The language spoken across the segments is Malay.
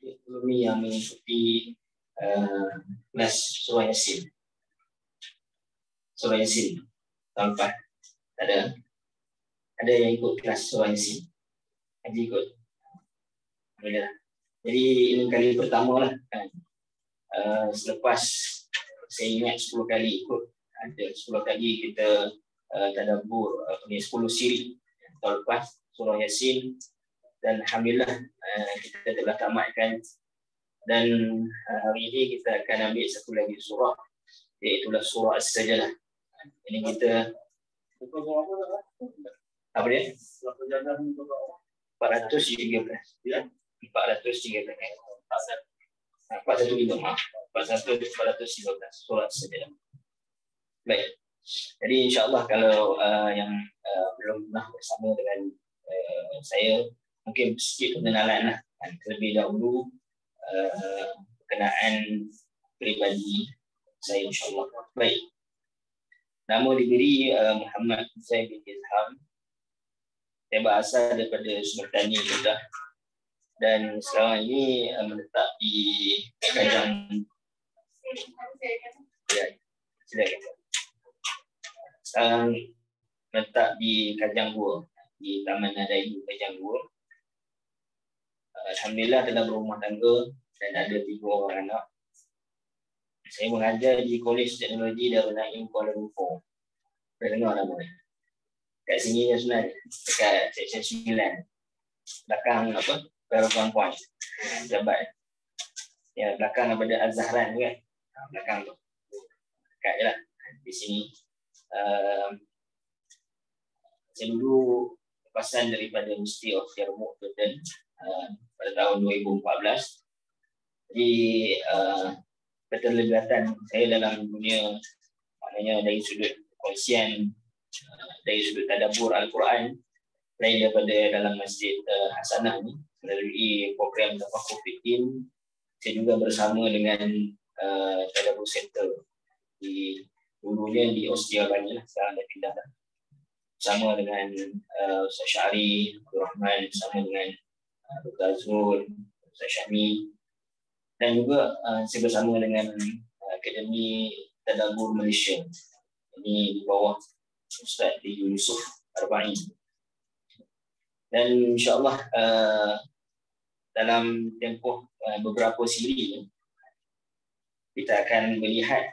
Belum ni yang mengikuti kelas surah Yasin. Surah Yasin tahun 4 ada yang ikut kelas surah Yasin. Haji ikut. Alhamdulillah. Jadi ini kali pertama lah kan. Selepas saya ingat 10 kali ikut, ada 10 kali kita tadabbur 10 siri tahun lepas surah Yasin, dan alhamdulillah kita telah tamatkan. Dan hari ini kita akan ambil satu lagi surah, iaitu surah As-Sajdah. Ini kita apa dia? 413 ya. 413 surah As-Sajdah. Baik. Jadi insya-Allah kalau yang belum pernah bersama dengan saya, mungkin sedikit pengenalan lah terlebih dahulu, berkenaan pribadi saya insya-Allah. Baik. Nama diberi Muhammad Zaid bin Ilham. Saya berasal daripada Sultan Kedah dan sekarang ini menetap di Kajang. Ya, silakan. Sekarang menetap di Kajang Gua, di Taman Nadayu Kajang Gua. Alhamdulillah telah berumah tangga dan ada 3 orang anak. Saya mengajar di Kolej Teknologi Darul Naim Kuala Lumpur. Pernah dengar nama ni? Kat sini sebenarnya, dekat Seksyen 9. Belakang apa? Perempuan Puan. Jabat. Ya, belakang daripada Az-Zahran kan? Belakang tu. Dekat je lah. Di sini. Saya dulu lepasan daripada University of Yarmouk Jordan pada tahun 2014. Jadi keterlibatan saya dalam dunia, maknanya dari sudut kongsian, dari sudut tadabbur Al-Quran, lain daripada dalam Masjid Hasanah ni, melalui program Tafaqquh Fiddin. Saya juga bersama dengan Tadabbur Center dulunya di Australia lah, sekarang dah pindah lah. Bersama dengan Ustaz Syari, Abdul Rahman, bersama dengan Dr. Azrul, Ustaz Syami, dan juga saya bersama dengan Akademi Tadabbur Malaysia. Ini di bawah Ustaz Yusuf Arba'in. Dan insyaAllah dalam tempoh beberapa siri kita akan melihat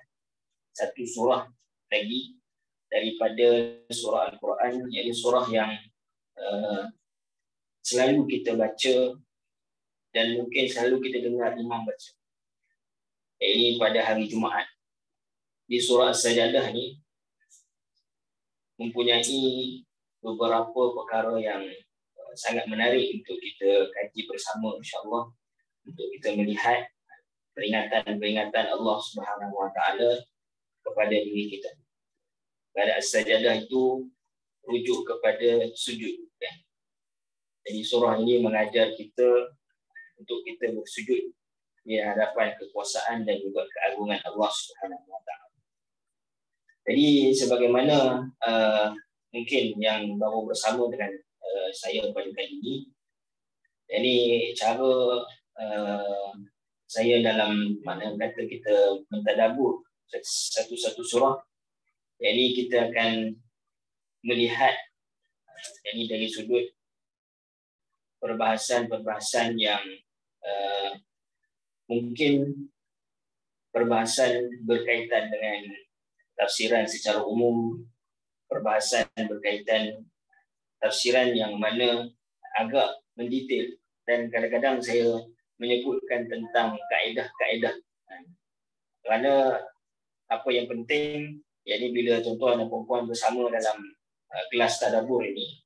satu surah lagi daripada surah Al-Quran, iaitu surah yang selalu kita baca dan mungkin selalu kita dengar imam baca. Ini pada hari Jumaat. Di surah As-Sajdah ni mempunyai beberapa perkara yang sangat menarik untuk kita kaji bersama insya-Allah, untuk kita melihat peringatan-peringatan Allah Subhanahu Wa Taala kepada diri kita. Pada As-Sajdah itu rujuk kepada sujud. Jadi surah ini mengajar kita untuk kita bersujud di hadapan kekuasaan dan juga keagungan Allah Subhanahu Wa Taala. Jadi sebagaimana mungkin yang baru bersama dengan saya pada kali ini, jadi cara saya dalam mana kata kita mentadabbur satu-satu surah, jadi kita akan melihat ini dari sudut perbahasan-perbahasan yang mungkin perbahasan berkaitan dengan tafsiran secara umum, perbahasan berkaitan tafsiran yang mana agak mendetail, dan kadang-kadang saya menyebutkan tentang kaedah-kaedah. Kerana apa yang penting, yakni bila tuan-tuan dan puan-puan bersama dalam kelas tadabbur ini,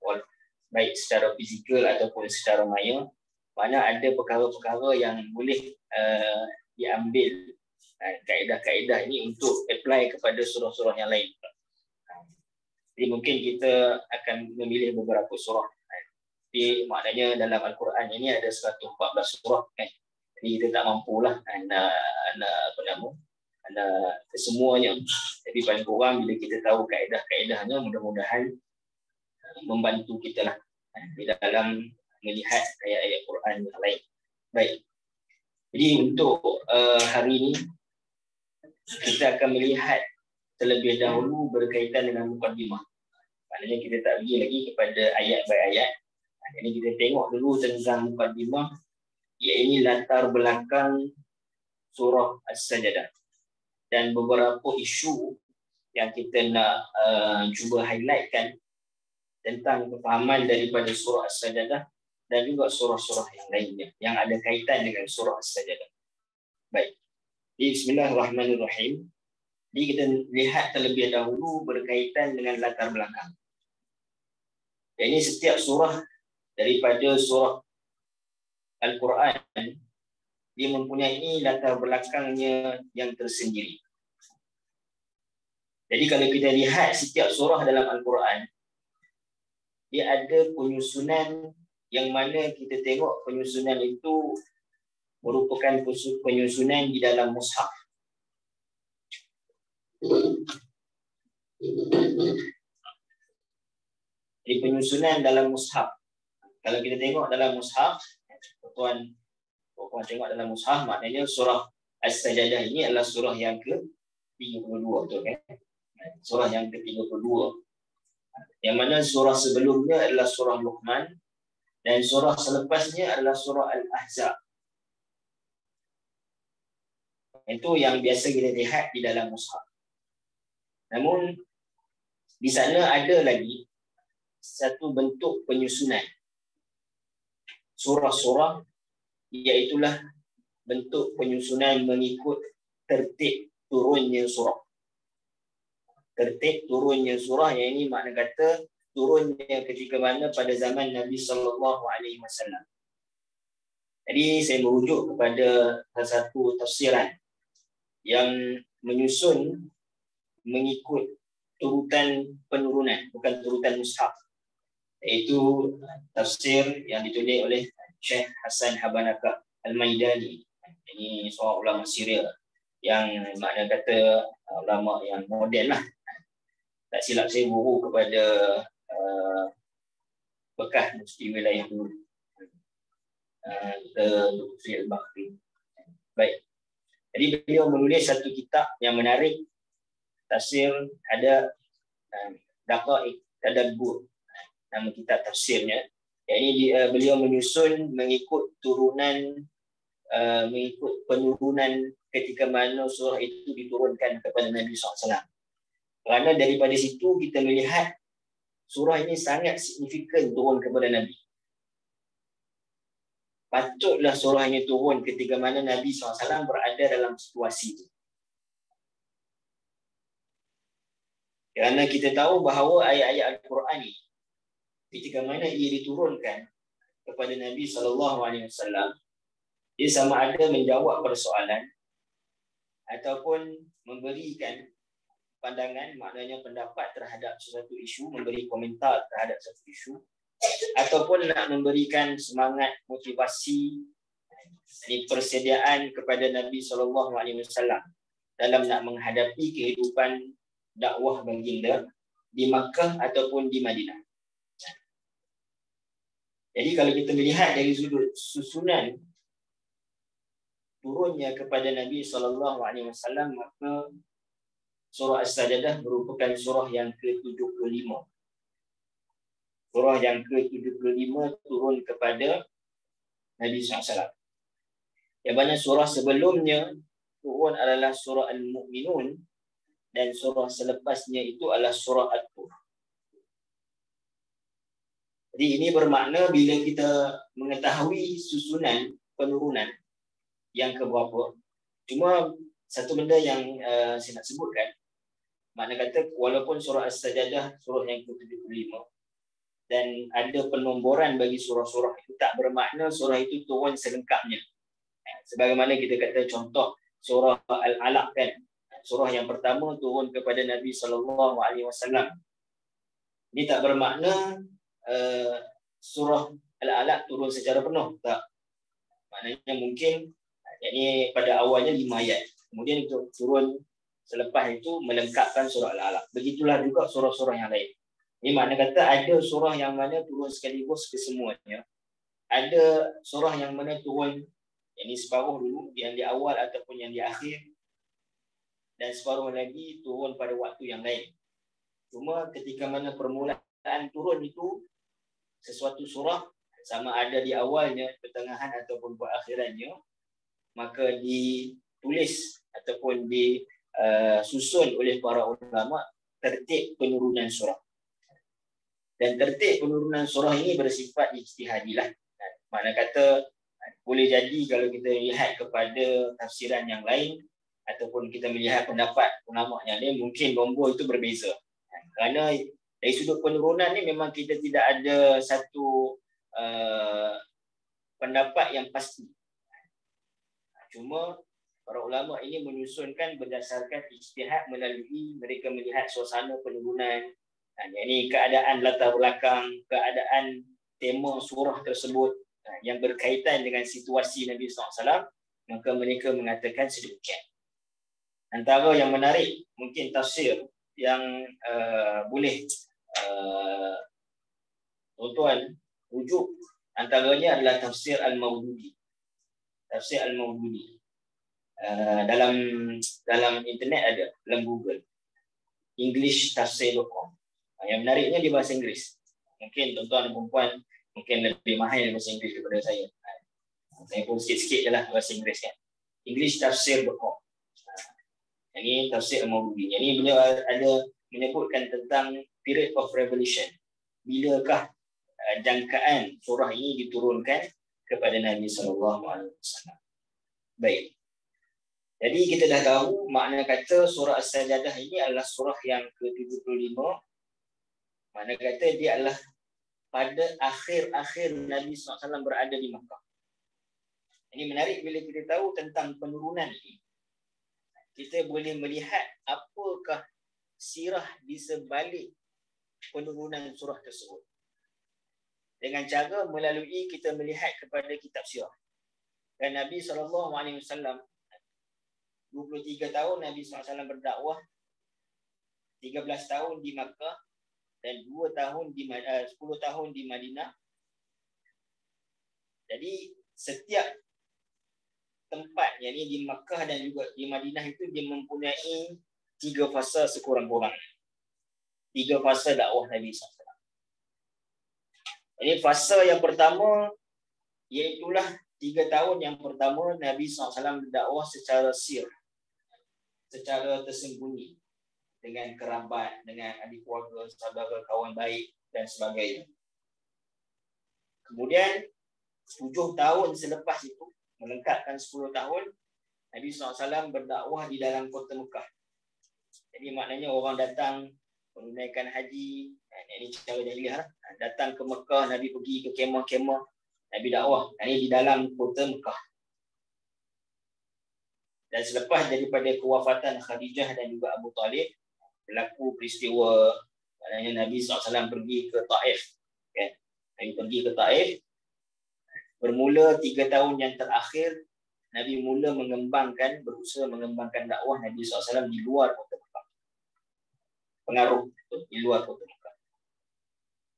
baik secara fizikal ataupun secara maya, mana ada perkara-perkara yang boleh diambil kaedah-kaedah ini untuk apply kepada surah-surah yang lain. Jadi mungkin kita akan memilih beberapa surah. Jadi maknanya dalam Al-Quran ini ada 114 surah kan. Jadi kita tak mampulah kesemuanya. Jadi paling kurang bila kita tahu kaedah-kaedahnya, mudah-mudahan membantu kita lah di dalam melihat ayat-ayat Quran yang lain. Baik. Jadi untuk hari ini kita akan melihat terlebih dahulu berkaitan dengan mukadimah. Maknanya kita tak pergi lagi kepada ayat by ayat. Jadi kita tengok dulu tentang mukadimah, iaitu latar belakang surah As-Sajdah dan beberapa isu yang kita nak cuba highlightkan tentang kefahaman daripada surah As-Sajdah dan juga surah-surah yang lainnya yang ada kaitan dengan surah As-Sajdah. Baik. Bismillahirrahmanirrahim. Jadi kita lihat terlebih dahulu berkaitan dengan latar belakang. Ini setiap surah daripada surah Al-Quran dia mempunyai latar belakangnya yang tersendiri. Jadi kalau kita lihat setiap surah dalam Al-Quran, dia ada penyusunan yang mana kita tengok penyusunan itu merupakan penyusunan di dalam mushaf. Jadi penyusunan dalam mushaf. Kalau kita tengok dalam mushaf, tuan tengok dalam mushaf, maknanya surah As-Sajdah ini adalah surah yang ke-32, betul kan? Surah yang ke-32. Yang mana surah sebelumnya adalah surah Luqman dan surah selepasnya adalah surah Al-Ahzab. Itu yang biasa kita lihat di dalam mushaf. Namun di sana ada lagi satu bentuk penyusunan surah-surah, iaitulah bentuk penyusunan mengikut tertib turunnya surah. Tertib turunnya surah, yang ini makna kata turunnya ketika mana pada zaman Nabi SAW. Jadi saya merujuk kepada satu tafsiran yang menyusun mengikut turutan penurunan, bukan turutan mushaf, iaitu tafsir yang ditulis oleh Syekh Hasan Habanaka Al-Maidani. Ini seorang ulama Syria yang makna kata ulama yang moden lah. Tak silap saya guru kepada bekas mufti wilayah dulu, Dr. Al-Bakri. Baik. Jadi beliau menulis satu kitab yang menarik, tafsir ada Daqaiq Tadabbur, nama kitab tafsirnya. Yang ini beliau menyusun mengikut mengikut penurunan ketika mana surah itu diturunkan kepada Nabi SAW. Kerana daripada situ kita melihat surah ini sangat signifikan turun kepada Nabi. Patutlah surah ini turun ketika mana Nabi SAW berada dalam situasi itu. Kerana kita tahu bahawa ayat-ayat Al-Quran ini ketika mana ia diturunkan kepada Nabi SAW, dia sama ada menjawab persoalan ataupun memberikan pandangan, maknanya pendapat terhadap sesuatu isu, memberi komentar terhadap sesuatu isu, ataupun nak memberikan semangat, motivasi, persediaan kepada Nabi SAW dalam nak menghadapi kehidupan dakwah baginda di Makkah ataupun di Madinah. Jadi kalau kita melihat dari sudut susunan turunnya kepada Nabi SAW, maka surah As-Sajdah merupakan surah yang ke-75. Surah yang ke-75 turun kepada Nabi SAW. Yang mana surah sebelumnya turun adalah surah Al-Mu'minun dan surah selepasnya itu adalah surah At-Tur. Jadi ini bermakna bila kita mengetahui susunan penurunan yang keberapa, cuma satu benda yang saya nak sebutkan, makna kata walaupun surah As-Sajdah surah yang ke-75 dan ada penomboran bagi surah-surah itu, tak bermakna surah itu turun selengkapnya. Sebagaimana kita kata contoh surah Al-Alaq kan, surah yang pertama turun kepada Nabi SAW. Ini tak bermakna surah Al-Alaq turun secara penuh, tak. Maknanya mungkin ini pada awalnya 5 ayat, kemudian itu turun selepas itu melengkapkan surah Al-Alaq. Begitulah juga surah-surah yang lain. Ini makna kata ada surah yang mana turun sekaligus kesemuanya, ada surah yang mana turun Yang ini separuh dulu, yang di awal ataupun yang di akhir, dan separuh lagi turun pada waktu yang lain. Cuma ketika mana permulaan turun itu sesuatu surah, sama ada di awalnya, pertengahan ataupun perakhirannya, maka ditulis ataupun disusun oleh para ulama tertib penurunan surah. Dan tertib penurunan surah ini bersifat ijtihadilah. Makna kata boleh jadi kalau kita lihat kepada tafsiran yang lain ataupun kita melihat pendapat ulama yang lain, mungkin nombor itu berbeza. Kerana dari sudut penurunan ni memang kita tidak ada satu pendapat yang pasti. Cuma para ulama ini menyusunkan berdasarkan ijtihad melalui mereka melihat suasana penurunan, yakni keadaan latar belakang, keadaan tema surah tersebut yang berkaitan dengan situasi Nabi SAW, maka mereka mengatakan sedemikian. Antara yang menarik, mungkin tafsir yang boleh tuan-tuan rujuk, antaranya adalah tafsir Al-Maududi. Tafsir Al-Maududi. Dalam internet ada, dalam Google. EnglishTafsir.com. Yang menariknya di bahasa Inggeris. Mungkin tuan-tuan dan perempuan mungkin lebih mahir bahasa Inggeris daripada saya. Saya pun sikit-sikit je lah bahasa Inggeris kan. EnglishTafsir.com. Ini tafsir Al-Maududi. Ini beliau ada menyebutkan tentang period of revelation. Bilakah jangkaan surah ini diturunkan kepada Nabi SAW. Baik. Jadi kita dah tahu makna kata surah As-Sajadah ini adalah surah yang ke-75. Makna kata dia adalah pada akhir-akhir Nabi SAW berada di Makkah. Ini menarik bila kita tahu tentang penurunan ini. Kita boleh melihat apakah sirah di sebalik penurunan surah tersebut. Dengan cara melalui kita melihat kepada kitab sirah. Dan Nabi SAW 23 tahun Nabi SAW berdakwah, 13 tahun di Makkah dan 10 tahun di Madinah. Jadi setiap tempat, yakni di Makkah dan juga di Madinah itu dia mempunyai 3 fasa sekurang-kurang. 3 fasa dakwah Nabi SAW. Ini fasa yang pertama iaitulah 3 tahun yang pertama Nabi SAW berdakwah secara sir, secara tersembunyi dengan kerabat, dengan adik keluarga, saudara, kawan baik dan sebagainya. Kemudian 7 tahun selepas itu, melengkapkan 10 tahun, Nabi SAW berdakwah di dalam kota Mekah. Jadi maknanya orang datang menunaikan haji, ini cara jahiliah, datang ke Mekah, Nabi pergi ke kemah-kemah, Nabi dakwah. Ini di dalam kota Mekah. Dan selepas daripada kewafatan Khadijah dan juga Abu Talib, berlaku peristiwa, maknanya Nabi SAW pergi ke Taif. Okay. Nabi pergi ke Taif. Bermula 3 tahun yang terakhir, Nabi mula berusaha mengembangkan dakwah Nabi SAW di luar kota Mekah. Pengaruh di luar kota Mekah.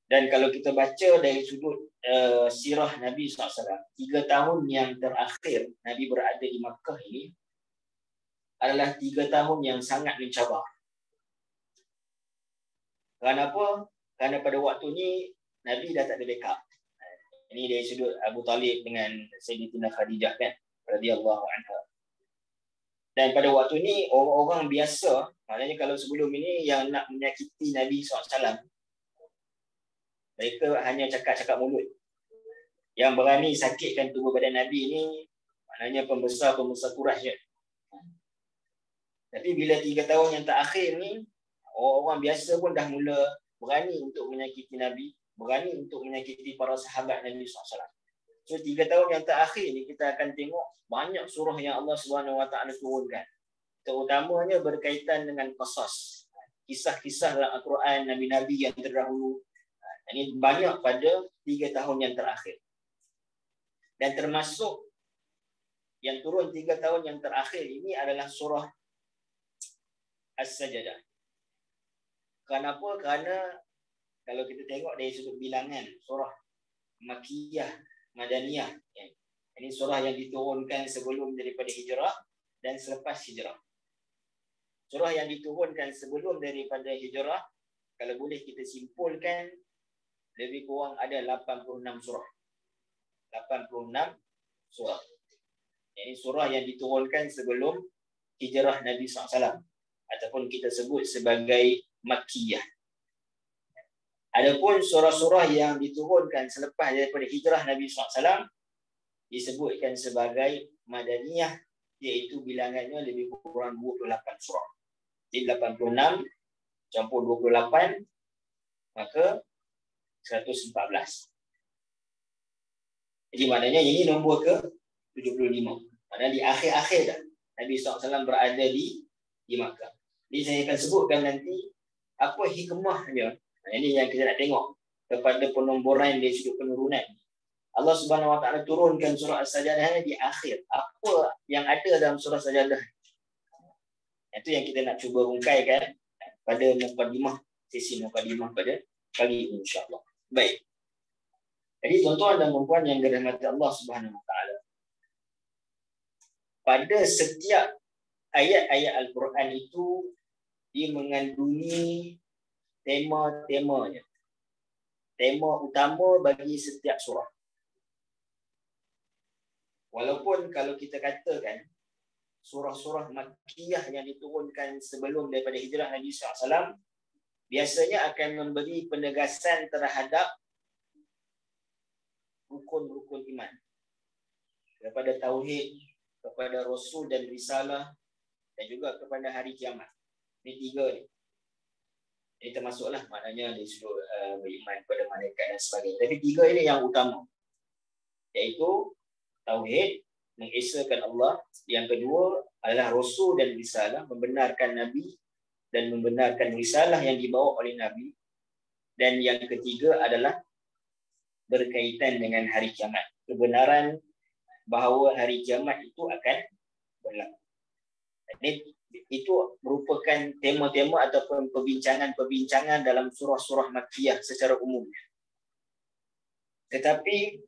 Dan kalau kita baca dari sudut sirah Nabi SAW, 3 tahun yang terakhir Nabi berada di Makkah ini adalah 3 tahun yang sangat mencabar. Kenapa? Kerana pada waktu ini Nabi dah tak ada backup. Ini dari sudut Abu Talib dengan Sayyidatina Khadijah kan, radhiyallahu anha. Dan pada waktu ini orang-orang biasa, maknanya kalau sebelum ini yang nak menyakiti Nabi SAW, mereka hanya cakap-cakap mulut. Yang berani sakitkan tubuh badan Nabi ini maknanya pembesar-pembesar Quraisy. Tapi bila 3 tahun yang terakhir ni, orang-orang biasa pun dah mula berani untuk menyakiti Nabi, berani untuk menyakiti para sahabat Nabi SAW. So 3 tahun yang terakhir ni kita akan tengok banyak surah yang Allah SWT turunkan. Terutamanya berkaitan dengan qasas, kisah-kisah dalam Al-Quran Nabi-Nabi yang terdahulu. Ini banyak pada 3 tahun yang terakhir. Dan termasuk yang turun 3 tahun yang terakhir ini adalah surah As-Sajadah. Kenapa? Kerana kalau kita tengok dari sudut bilangan surah Makkiyah, Madaniyah, Ini surah yang diturunkan sebelum daripada hijrah dan selepas hijrah. Surah yang diturunkan sebelum daripada hijrah, kalau boleh kita simpulkan, lebih kurang ada 86 surah. 86 surah. Ini surah yang diturunkan sebelum hijrah Nabi SAW. Ataupun kita sebut sebagai Makkiyah. Adapun surah-surah yang diturunkan selepas daripada hijrah Nabi SAW disebutkan sebagai Madaniyah, iaitu bilangannya lebih kurang 28 surah. Jadi 86 campur 28 maka 114. Jadi maknanya ini nombor ke 75. Maknanya di akhir-akhir dah Nabi SAW berada di Makkah. Jadi saya akan sebutkan nanti apa hikmahnya. Ini yang kita nak tengok kepada penomboran dari sudut penurunan. Allah Subhanahu Wa Taala turunkan surah As-Sajdah di akhir. Apa yang ada dalam surah As-Sajdah? Itu yang kita nak cuba rungkaikan pada mukadimah, sesi mukadimah pada kali ini insya-Allah. Baik. Jadi tuan-tuan dan puan yang dirahmati Allah Subhanahu Wa Taala, pada setiap ayat-ayat Al-Quran itu dia mengandungi tema-temanya. Tema utama bagi setiap surah. Walaupun kalau kita katakan surah-surah Makkiyah yang diturunkan sebelum daripada hijrah Nabi SAW biasanya akan memberi penegasan terhadap rukun-rukun iman. Kepada Tauhid, kepada Rasul dan Risalah dan juga kepada hari kiamat. Ini tiga ni. Ini termasuklah maknanya dari sudut beriman kepada malaikat dan sebagainya. Tapi tiga ini yang utama. Iaitu Tauhid, mengesakan Allah. Yang kedua adalah Rasul dan Risalah, membenarkan Nabi dan membenarkan Risalah yang dibawa oleh Nabi. Dan yang ketiga adalah berkaitan dengan hari kiamat. Kebenaran bahawa hari kiamat itu akan berlaku. Itu merupakan tema-tema ataupun perbincangan-perbincangan dalam surah-surah Makkiyah secara umum. Tetapi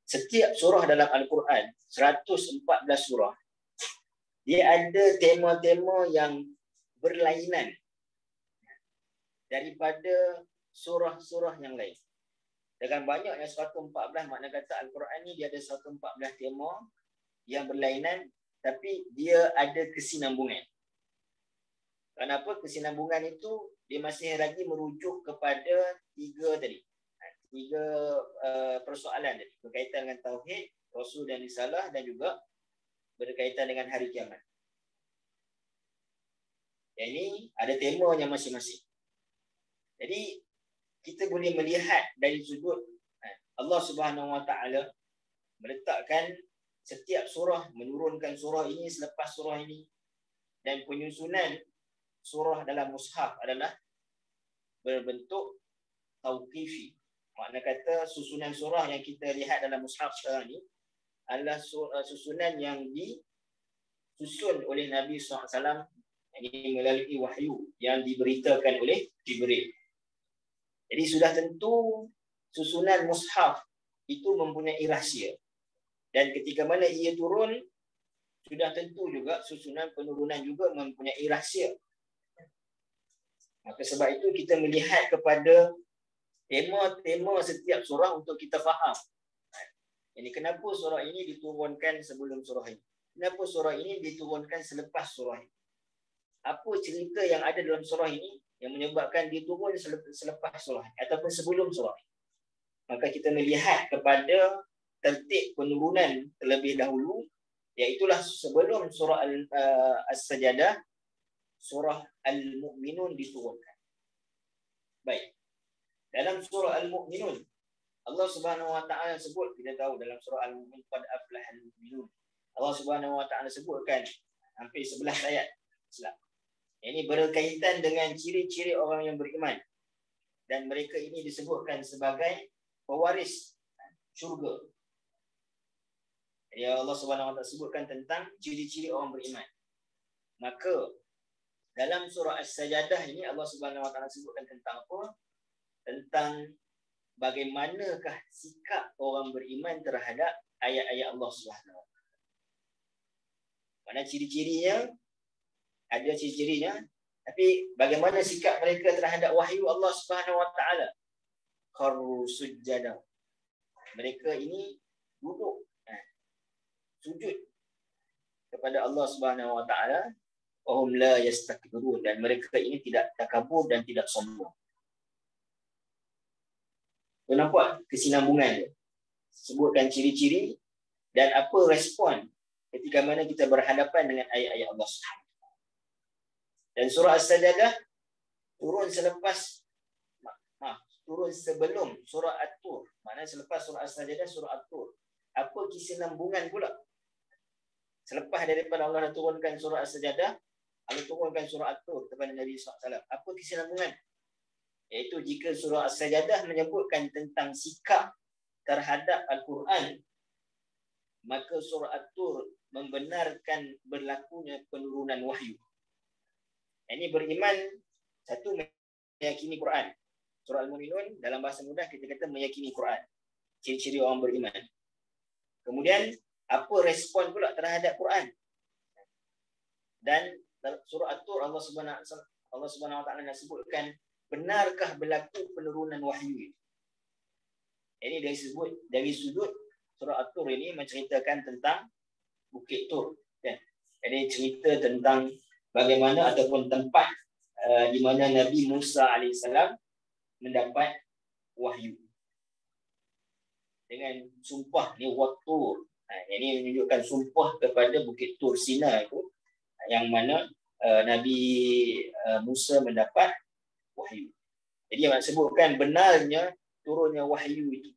setiap surah dalam Al-Quran, 114 surah, dia ada tema-tema yang berlainan daripada surah-surah yang lain. Dengan banyaknya 114, makna kata Al-Quran ni dia ada 114 tema yang berlainan, tapi dia ada kesinambungan. Kenapa kesinambungan itu? Dia masih lagi merujuk kepada tiga persoalan tadi, berkaitan dengan Tauhid, Rasul dan Risalah, dan juga berkaitan dengan hari kiamat. Yang ini ada temanya masing-masing. Jadi kita boleh melihat dari sudut Allah Subhanahu Wa Taala meletakkan setiap surah, menurunkan surah ini selepas surah ini, dan penyusunan surah dalam mushaf adalah berbentuk tauqifi. Makna kata susunan surah yang kita lihat dalam mushaf sekarang ni adalah susunan yang disusun oleh Nabi SAW, ini melalui wahyu yang diberitakan oleh Jibril. Jadi sudah tentu susunan mushaf itu mempunyai rahsia. Dan ketika mana ia turun, sudah tentu juga susunan penurunan juga mempunyai rahsia. Maka sebab itu kita melihat kepada tema-tema setiap surah untuk kita faham. Ini kenapa surah ini diturunkan sebelum surah ini? Kenapa surah ini diturunkan selepas surah ini? Apa cerita yang ada dalam surah ini yang menyebabkan dia turun selepas surah ini ataupun sebelum surah ini? Maka kita melihat kepada tertib penurunan terlebih dahulu, iaitulah sebelum surah As-Sajdah, surah Al-Mu'minun diturunkan. Baik. Dalam surah Al-Mu'minun, Allah Subhanahu Wa Taala sebut, kita tahu dalam surah Al-Mu'min, qad aflahal mu'minun. Allah Subhanahu Wa Taala sebutkan hampir 11 ayat Islam. Ini berkaitan dengan ciri-ciri orang yang beriman. Dan mereka ini disebutkan sebagai pewaris syurga. Jadi Allah Subhanahu Wa Taala sebutkan tentang ciri-ciri orang beriman. Maka dalam surah As-Sajdah ini Allah Subhanahu Wa Taala sebutkan tentang apa? Tentang bagaimanakah sikap orang beriman terhadap ayat-ayat Allah Subhanahu Wa Taala. Mana ciri-cirinya? Ada ciri-cirinya. Tapi bagaimana sikap mereka terhadap wahyu Allah Subhanahu Wa Taala? Kharru sujjada. Mereka ini duduk sujud kepada Allah Subhanahu Wa Taala. Wahum la yastakbirun, dan mereka ini tidak takabur dan tidak sombong. Nampak kesinambungan dia. Sebutkan ciri-ciri dan apa respon ketika mana kita berhadapan dengan ayat-ayat Allah Subhanahu. Dan surah As-Sajdah turun turun sebelum surah At-Tur. Maknanya selepas surah As-Sajdah, surah At-Tur. Apa kesinambungan pula? Selepas daripada Allah turunkan surah As-Sajdah, Allah turunkan surah At-Tur kepada Nabi SAW. Apa kesinambungan? Iaitu jika surah As-Sajdah menyebutkan tentang sikap terhadap Al-Quran, maka surah At-Tur membenarkan berlakunya penurunan wahyu. Ini beriman, satu, meyakini Quran. Surah Al-Mu'minun dalam bahasa mudah kita kata meyakini Quran. Ciri-ciri orang beriman. Kemudian apa respon pula terhadap Quran? Dan surah At-Tur Allah Subhanahu Wa Taala sebutkan, benarkah berlaku penurunan wahyu? Ini dari sudut surah At-Tur ini menceritakan tentang Bukit Tur. Jadi cerita tentang bagaimana ataupun tempat di mana Nabi Musa AS mendapat wahyu. Dengan sumpah ni waktu. Ini menunjukkan sumpah kepada Bukit Tur Sina itu, yang mana Nabi Musa mendapat wahyu. Jadi yang sebutkan benarnya turunnya wahyu itu.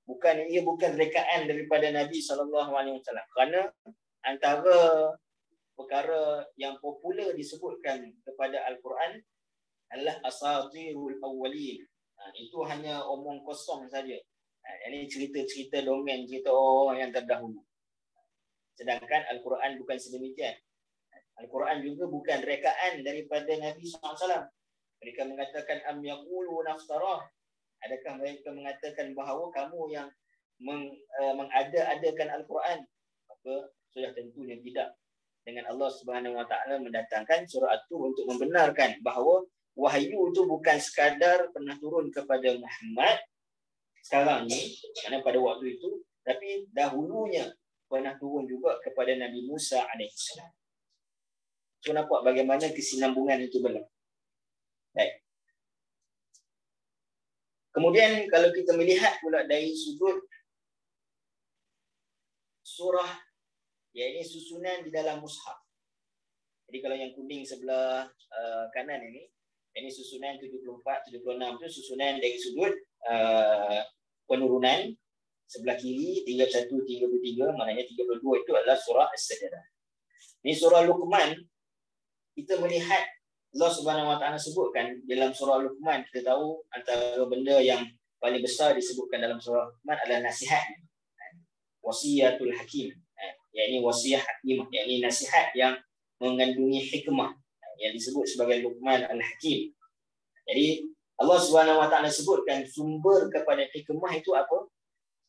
Ia bukan rekaan daripada Nabi SAW. Kerana antara perkara yang popular disebutkan kepada Al-Quran adalah asatirul awwalin. Itu hanya omong kosong saja. Ini cerita-cerita dongeng, cerita orang yang terdahulu. Sedangkan Al-Quran bukan sedemikian. Al-Quran juga bukan rekaan daripada Nabi SAW. Mereka mengatakan am yaqulu naftarah. Adakah mereka mengatakan bahawa kamu yang mengada-adakan Al-Quran? Maka sudah tentunya tidak. Dengan Allah Subhanahu Wa Taala mendatangkan surah At-Tur untuk membenarkan bahawa wahyu itu bukan sekadar pernah turun kepada Muhammad sekarang ni, kerana pada waktu itu, tapi dahulunya pernah turun juga kepada Nabi Musa AS. So nampak bagaimana kesinambungan itu berlaku. Baik. Kemudian kalau kita melihat pula dari sudut surah, ini susunan di dalam mushaf. Jadi kalau yang kuning sebelah kanan ini susunan 74, 76 itu susunan dari sudut penurunan. Sebelah kiri 31, 33, maknanya 32 itu adalah surah As-Sajdah. Ini surah Luqman, kita melihat Allah Subhanahu Wa Taala sebutkan dalam surah Luqman, kita tahu antara benda yang paling besar disebutkan dalam surah Luqman adalah nasihat. Wasiyatul Hakim. Yakni wasiat hakimah, yakni nasihat yang mengandungi hikmah, yang disebut sebagai Luqman Al-Hakim. Jadi Allah Subhanahu Wa Taala sebutkan sumber kepada hikmah itu apa?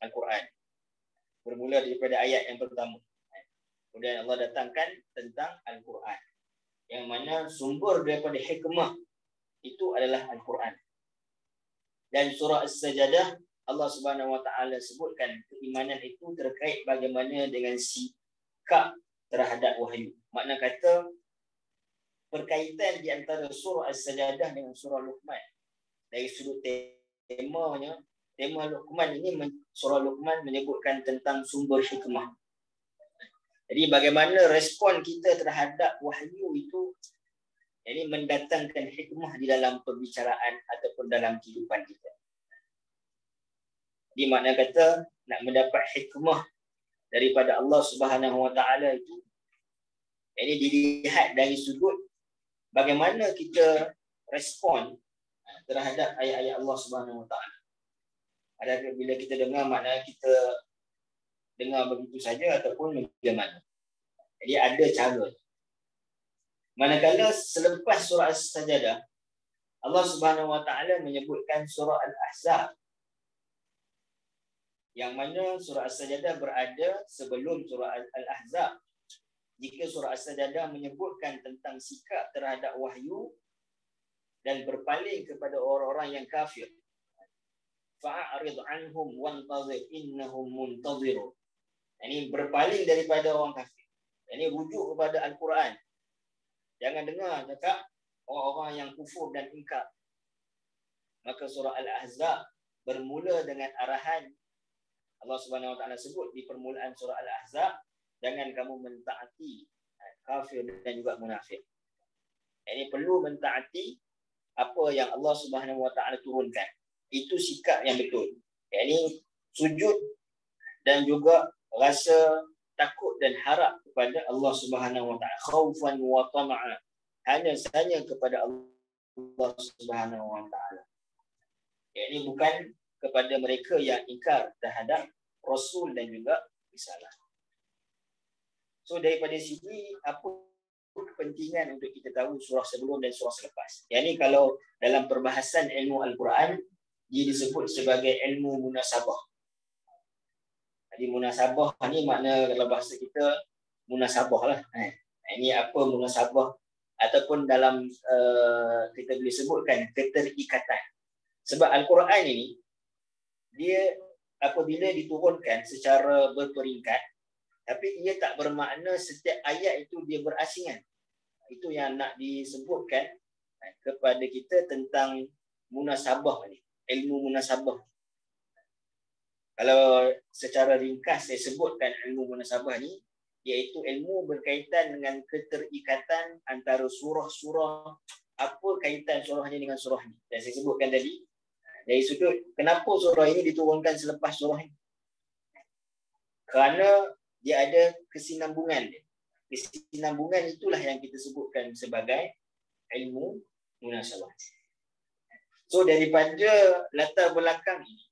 Al-Quran. Bermula daripada ayat yang pertama. Kemudian Allah datangkan tentang Al-Quran, yang mana sumber daripada hikmah itu adalah Al-Quran. Dan surah As-Sajdah Allah Subhanahu Wa Taala sebutkan keimanan itu terkait bagaimana dengan sikap terhadap wahyu. Makna kata perkaitan di antara surah As-Sajdah dengan surah Luqman dari sudut temanya. Tema Luqman ini, surah Luqman menyebutkan tentang sumber hikmah. Jadi bagaimana respon kita terhadap wahyu itu, ini mendatangkan hikmah di dalam perbicaraan ataupun dalam kehidupan kita. Di makna kata nak mendapat hikmah daripada Allah Subhanahu Wa Taala itu, ini dilihat dari sudut bagaimana kita respon terhadap ayat-ayat Allah Subhanahu Wa Taala. Ada bila kita dengar, makna kita dengar begitu saja ataupun bagaimana. Jadi ada cara. Manakala selepas surah As-Sajdah, Allah Subhanahu Wa Taala menyebutkan surah Al-Ahzab, yang mana surah As-Sajdah berada sebelum surah Al-Ahzab. Jika surah As-Sajdah menyebutkan tentang sikap terhadap wahyu dan berpaling kepada orang-orang yang kafir, fa'arid anhum wantazir innahum muntazirun. Ini berpaling daripada orang kafir. Ini rujuk kepada Al-Quran. Jangan dengar cakap orang-orang yang kufur dan ingkar. Maka surah Al-Ahzab bermula dengan arahan Allah Subhanahu Wa Taala sebut di permulaan surah Al-Ahzab, jangan kamu mentaati kafir dan juga munafik. Ini perlu mentaati apa yang Allah Subhanahu Wa Taala turunkan. Itu sikap yang betul. Ini sujud dan juga rasa takut dan harap kepada Allah Subhanahu Wa Taala, khaufan wa tama'a, hanya kepada Allah Subhanahu Wa Taala. Ini bukan kepada mereka yang ingkar terhadap Rasul dan juga risalah. So daripada sini, apa kepentingan untuk kita tahu surah sebelum dan surah selepas? Yang ini kalau dalam perbahasan ilmu Al-Quran, dia disebut sebagai ilmu munasabah. Jadi munasabah ni makna dalam bahasa kita munasabah lah. Ini apa munasabah? Ataupun dalam kita boleh sebutkan keterikatan. Sebab Al-Quran ini, dia apabila diturunkan secara berperingkat, tapi ia tak bermakna setiap ayat itu dia berasingan. Itu yang nak disebutkan kepada kita tentang munasabah ni, ilmu munasabah. Kalau secara ringkas saya sebutkan ilmu munasabah ni, iaitu ilmu berkaitan dengan keterikatan antara surah-surah, apa kaitan surah ni dengan surah ni. Dan saya sebutkan tadi, dari sudut kenapa surah ini diturunkan selepas surah ini. Kerana dia ada kesinambungan dia. Kesinambungan itulah yang kita sebutkan sebagai ilmu munasabah. So daripada latar belakang ini,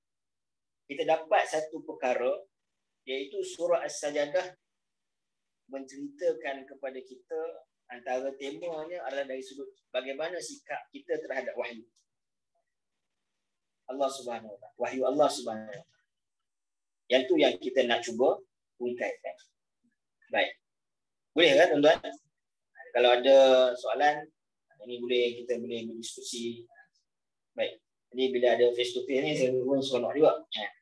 kita dapat satu perkara, iaitu surah As-Sajdah menceritakan kepada kita, antara temanya adalah dari sudut bagaimana sikap kita terhadap wahyu Allah Subhanahu Wa Taala, wahyu Allah Subhanahu Wa Taala. Yang tu yang kita nak cuba uraikan. Baik. Boleh kan tuan-tuan? Kalau ada soalan, ini kita boleh berdiskusi. Baik. Jadi bila ada face to face ni, saya pun seronok juga.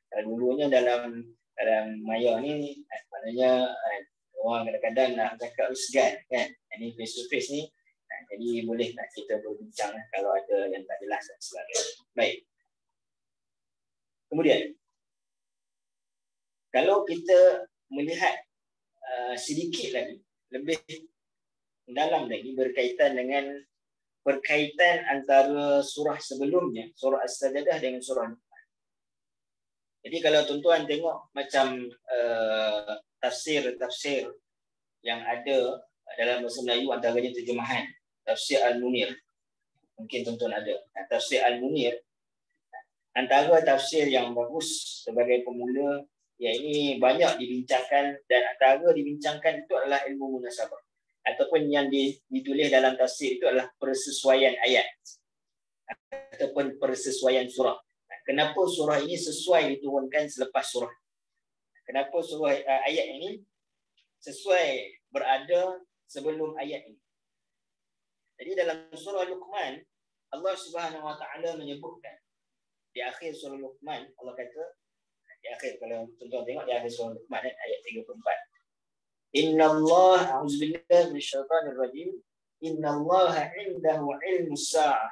Kalau dulunya dalam maya ni, maknanya orang kadang-kadang nak cakap segan kan. Ini face to face ni, jadi boleh nak kita berbincang kalau ada yang tak jelas dan sebagainya. Baik. Kemudian, kalau kita melihat sedikit lagi, lebih dalam lagi berkaitan dengan perkaitan antara surah sebelumnya, surah As-Sajdah dengan surah Luqman. Jadi kalau tuan-tuan tengok macam tafsir-tafsir yang ada dalam bahasa Melayu, antaranya terjemahan Tafsir Al-Munir. Mungkin tuan-tuan ada. Tafsir Al-Munir, antara tafsir yang bagus sebagai pemula, yang ini banyak dibincangkan, dan antara dibincangkan itu adalah ilmu munasabah. Ataupun yang ditulis dalam tafsir itu adalah persesuaian ayat ataupun persesuaian surah. Kenapa surah ini sesuai diturunkan selepas surah? Kenapa surah ayat ini sesuai berada sebelum ayat ini? Jadi dalam surah Luqman, Allah Subhanahu Wa Taala menyebutkan di akhir surah Luqman, Allah kata di akhir, kalau tuan-tuan tengok di akhir surah Luqman ayat 34. Innallaha a'udzubillahi minasyaitanir rajim. Innallaha 'indahu 'ilmus sa'ah.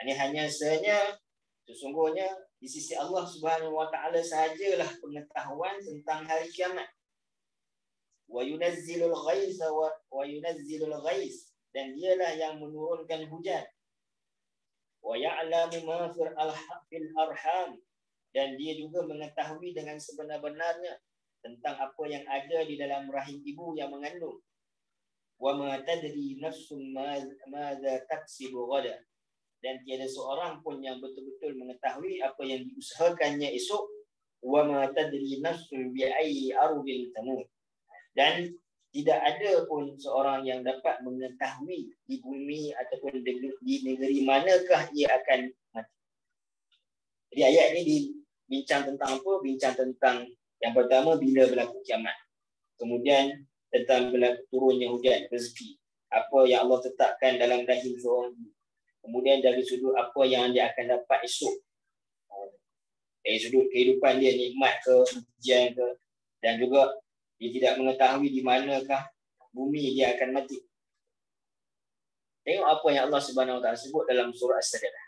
Ini hanya sahaja sesungguhnya di sisi Allah Subhanahu Wa Taala sahajalah pengetahuan tentang hari kiamat. Wa yunazzilul ghaitha wa yunazzilul ghais, dan dialah yang menurunkan hujan. Wa ya'lamu ma fil arham, dan dia juga mengetahui dengan sebenar-benarnya tentang apa yang ada di dalam rahim ibu yang mengandung. Wa ma tadri nafsun madza taksibu ghada, dan tiada seorang pun yang betul-betul mengetahui apa yang diusahakannya esok. Wa ma tadri nafsun bi ayyi ardin tamut, dan tidak ada pun seorang yang dapat mengetahui di bumi ataupun di negeri manakah ia akan mati. Jadi ayat ini bincang tentang apa? Bincang tentang yang pertama, bila berlaku kiamat. Kemudian tentang berlaku turunnya hujan, rezeki. Apa yang Allah tetapkan dalam rahim seorang ibu. Kemudian dari sudut apa yang dia akan dapat esok. Dari sudut kehidupan dia, nikmat ke, ujian ke. Dan juga dia tidak mengetahui di manakah bumi dia akan mati. Tengok apa yang Allah Subhanahu Wa Taala sebut dalam surah As-Sajdah.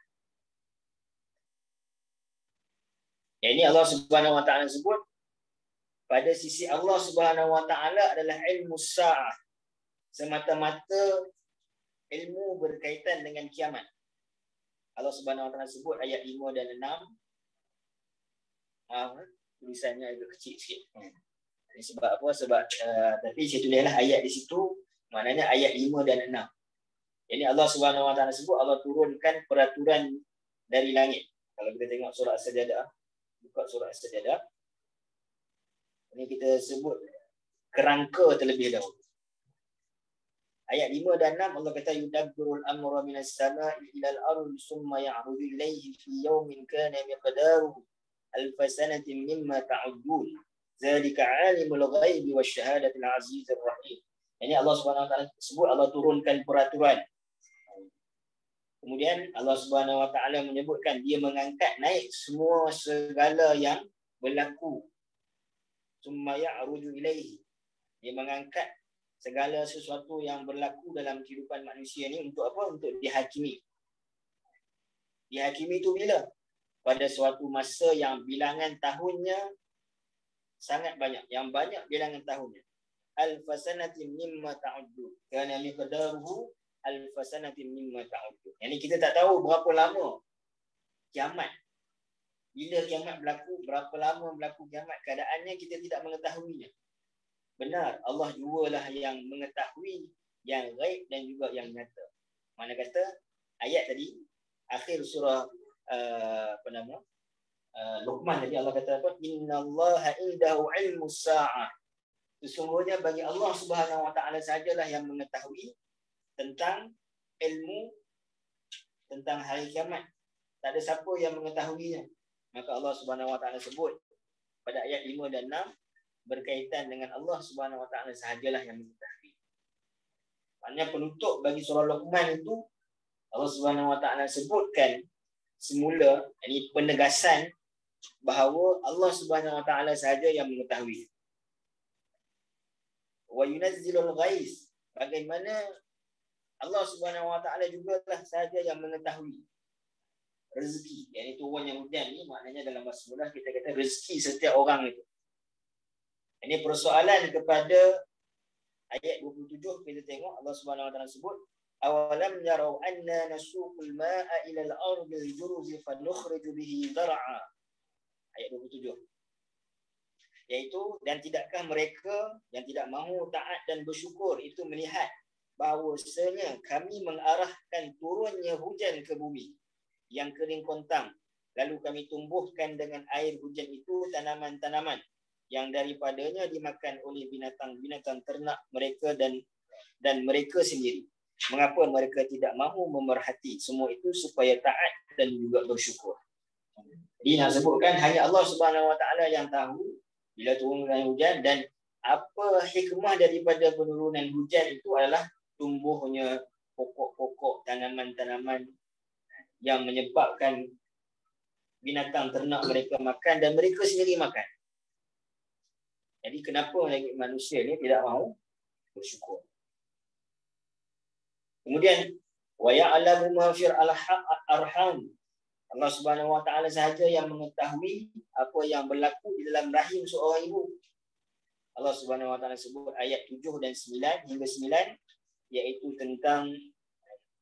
Yang ini Allah Subhanahu Wa Taala sebut pada sisi Allah Subhanahu Wa Taala adalah ilmu sa'ah. Semata-mata ilmu berkaitan dengan kiamat. Allah Subhanahu Wa Taala sebut ayat 5 dan 6. Tulisannya agak kecil sikit. Ini sebab apa? Sebab tapi saya tulislah ayat di situ, maknanya ayat 5 dan 6. Jadi Allah Subhanahu Wa Taala sebut Allah turunkan peraturan dari langit. Kalau kita tengok surah As-Sajdah, buka surah As-Sajdah. Ini kita sebut kerangka terlebih dahulu. Ayat 5 dan 6 Allah kata yudabbirul amra minas sama'i ilal ardi summa ya'rudu ilayhi fi yawmin kana miqdaruhu alf sanatin mimma ta'uddun. Zalika 'alimul ghaibi wasyahadatil 'azizir rahim. Ini Allah Subhanahu Wa Taala sebut Allah turunkan peraturan. Kemudian Allah Subhanahu Wa Taala menyebutkan dia mengangkat naik semua segala yang berlaku. Summa ya'ruju ilaihi. Dia mengangkat segala sesuatu yang berlaku dalam kehidupan manusia ni untuk apa? Untuk dihakimi. Dihakimi itu bila? Pada suatu masa yang bilangan tahunnya sangat banyak. Yang banyak bilangan tahunnya. Al-fasanatin mimma ta'uddu. Kana miqdaruhu al-fasanatin mimma ta'uddu. Yang kita tak tahu berapa lama kiamat. Bila kiamat berlaku, berapa lama berlaku kiamat, keadaannya kita tidak mengetahuinya. Benar, Allah jualah yang mengetahui yang gaib dan juga yang nyata. Mana kata ayat tadi akhir surah Luqman tadi Allah kata apa? Innallaha indahu ilmus sa'ah. Sesungguhnya bagi Allah Subhanahu Wa Taala sajalah yang mengetahui tentang ilmu tentang hari kiamat. Tak ada siapa yang mengetahuinya. Maka Allah Subhanahu Wa Taala sebut pada ayat 5 dan 6 berkaitan dengan Allah Subhanahu Wa Taala sahajalah yang mengetahui. Maknanya penutup bagi surah Luqman itu Allah Subhanahu Wa Taala sebutkan semula, ini penegasan bahawa Allah Subhanahu Wa Taala sahaja yang mengetahui. Wa yunazzilul ghais, bagaimana Allah Subhanahu Wa Taala jugalah sahaja yang mengetahui rezeki. Yang itu turunnya hujan ni maknanya dalam bahasa mudah kita kata rezeki setiap orang itu. Ini persoalan kepada ayat 27 kita tengok Allah Subhanahu Wa Taala sebut awalam yarau anna nasuqul ma'a ila al-ardil juruzi fanukhriju bihi zar'a. Ayat 27. Iaitu dan tidakkah mereka yang tidak mahu taat dan bersyukur itu melihat bahawasanya kami mengarahkan turunnya hujan ke bumi yang kering kontang, lalu kami tumbuhkan dengan air hujan itu tanaman-tanaman yang daripadanya dimakan oleh binatang-binatang ternak mereka dan mereka sendiri. Mengapa mereka tidak mahu memerhati semua itu supaya taat dan juga bersyukur. Jadi nak sebutkan hanya Allah Subhanahu Wa Taala yang tahu bila turunnya hujan dan apa hikmah daripada penurunan hujan itu adalah tumbuhnya pokok-pokok, tanaman-tanaman yang menyebabkan binatang ternak mereka makan dan mereka sendiri makan. Jadi kenapa manusia ni tidak mahu bersyukur? Kemudian wa ya'lamu ma fil arham. Allah Subhanahu Wa Taala sahaja yang mengetahui apa yang berlaku di dalam rahim seorang ibu. Allah Subhanahu Wa Taala sebut ayat 7 dan 9 hingga 9 iaitu tentang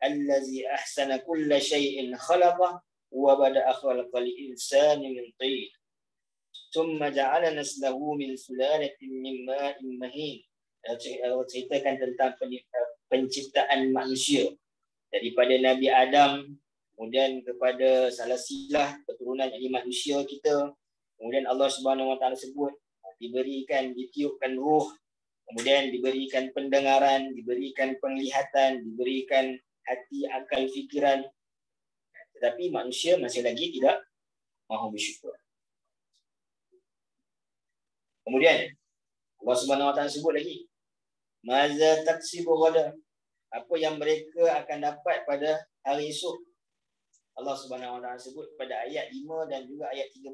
allazi ahsana kulla shay'in khalaqa wa bada'a khalqal insani min tin thumma ja'ala naslahu min sulalatin min ma'in mahin. Ceritakan tentang penciptaan manusia daripada Nabi Adam, kemudian kepada salasilah keturunan dari manusia kita. Kemudian Allah Subhanahu Wa Taala sebut ditiupkan ruh, kemudian diberikan pendengaran, diberikan penglihatan, diberikan hati, akal, fikiran. Tetapi manusia masih lagi tidak mahu bersyukur. Kemudian Allah Subhanahu Wa Taala sebut lagi, maza taksibu ghada, apa yang mereka akan dapat pada hari esok. Allah Subhanahu Wa Taala sebut pada ayat 5 dan juga ayat 13.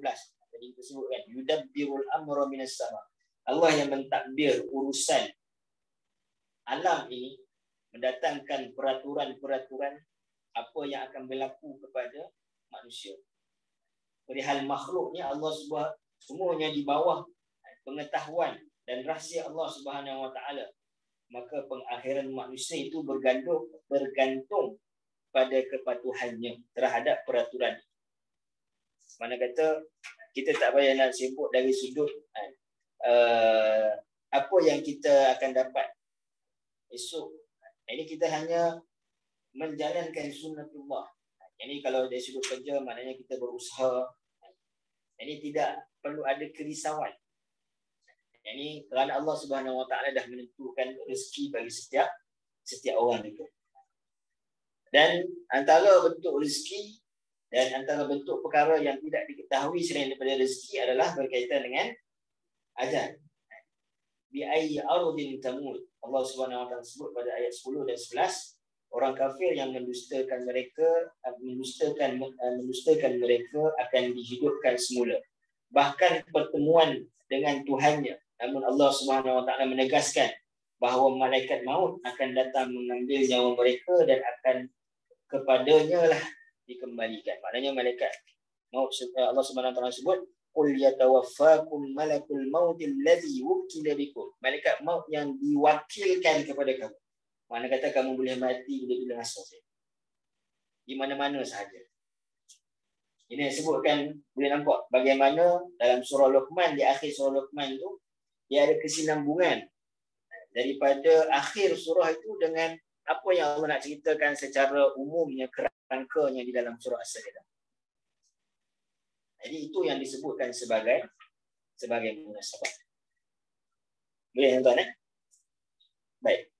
Tadi kita sebutkan yudabbirul amra minas sama. Allah yang mentadbir urusan alam ini, mendatangkan peraturan-peraturan apa yang akan berlaku kepada manusia. Perihal makhluknya Allah Subhanahu, semuanya di bawah pengetahuan dan rahsia Allah Subhanahu Wa Taala. Maka pengakhiran manusia itu bergantung pada kepatuhannya terhadap peraturan. Mana kata kita tak payah nak sibuk dari sudut apa yang kita akan dapat esok. Ini kita hanya menjalankan sunnatullah. Ini kalau dari sudut kerja maknanya kita berusaha. Ini tidak perlu ada kerisauan. Ini kerana Allah Subhanahu Wa Taala dah menentukan rezeki bagi setiap orang itu. Dan antara bentuk rezeki dan antara bentuk perkara yang tidak diketahui selain daripada rezeki adalah berkaitan dengan ajal. Bi ayyi ardin tamut. Allah Subhanahu Wa Taala sebut pada ayat 10 dan 11, orang kafir yang mendustakan mereka akan dihidupkan semula. Bahkan pertemuan dengan Tuhannya. Namun Allah Subhanahu Wa Taala menegaskan bahawa malaikat maut akan datang mengambil nyawa mereka dan akan kepadanya lah dikembalikan. Maknanya malaikat maut, Allah Subhanahu Wa Taala sebut, qul yatawaffakum malakul maut allazi wukila bikum. Malaikat maut yang diwakilkan kepada kamu. Mana kata kamu boleh mati bila-bila masa saja, di mana-mana sahaja. Ini disebutkan, boleh nampak bagaimana dalam surah Luqman, di akhir surah Luqman itu dia ada kesinambungan daripada akhir surah itu dengan apa yang Allah nak ceritakan secara umumnya, kerangkanya di dalam surah As-Sajdah. Jadi itu yang disebutkan sebagai munasabah. Boleh tuan-tuan? Baik.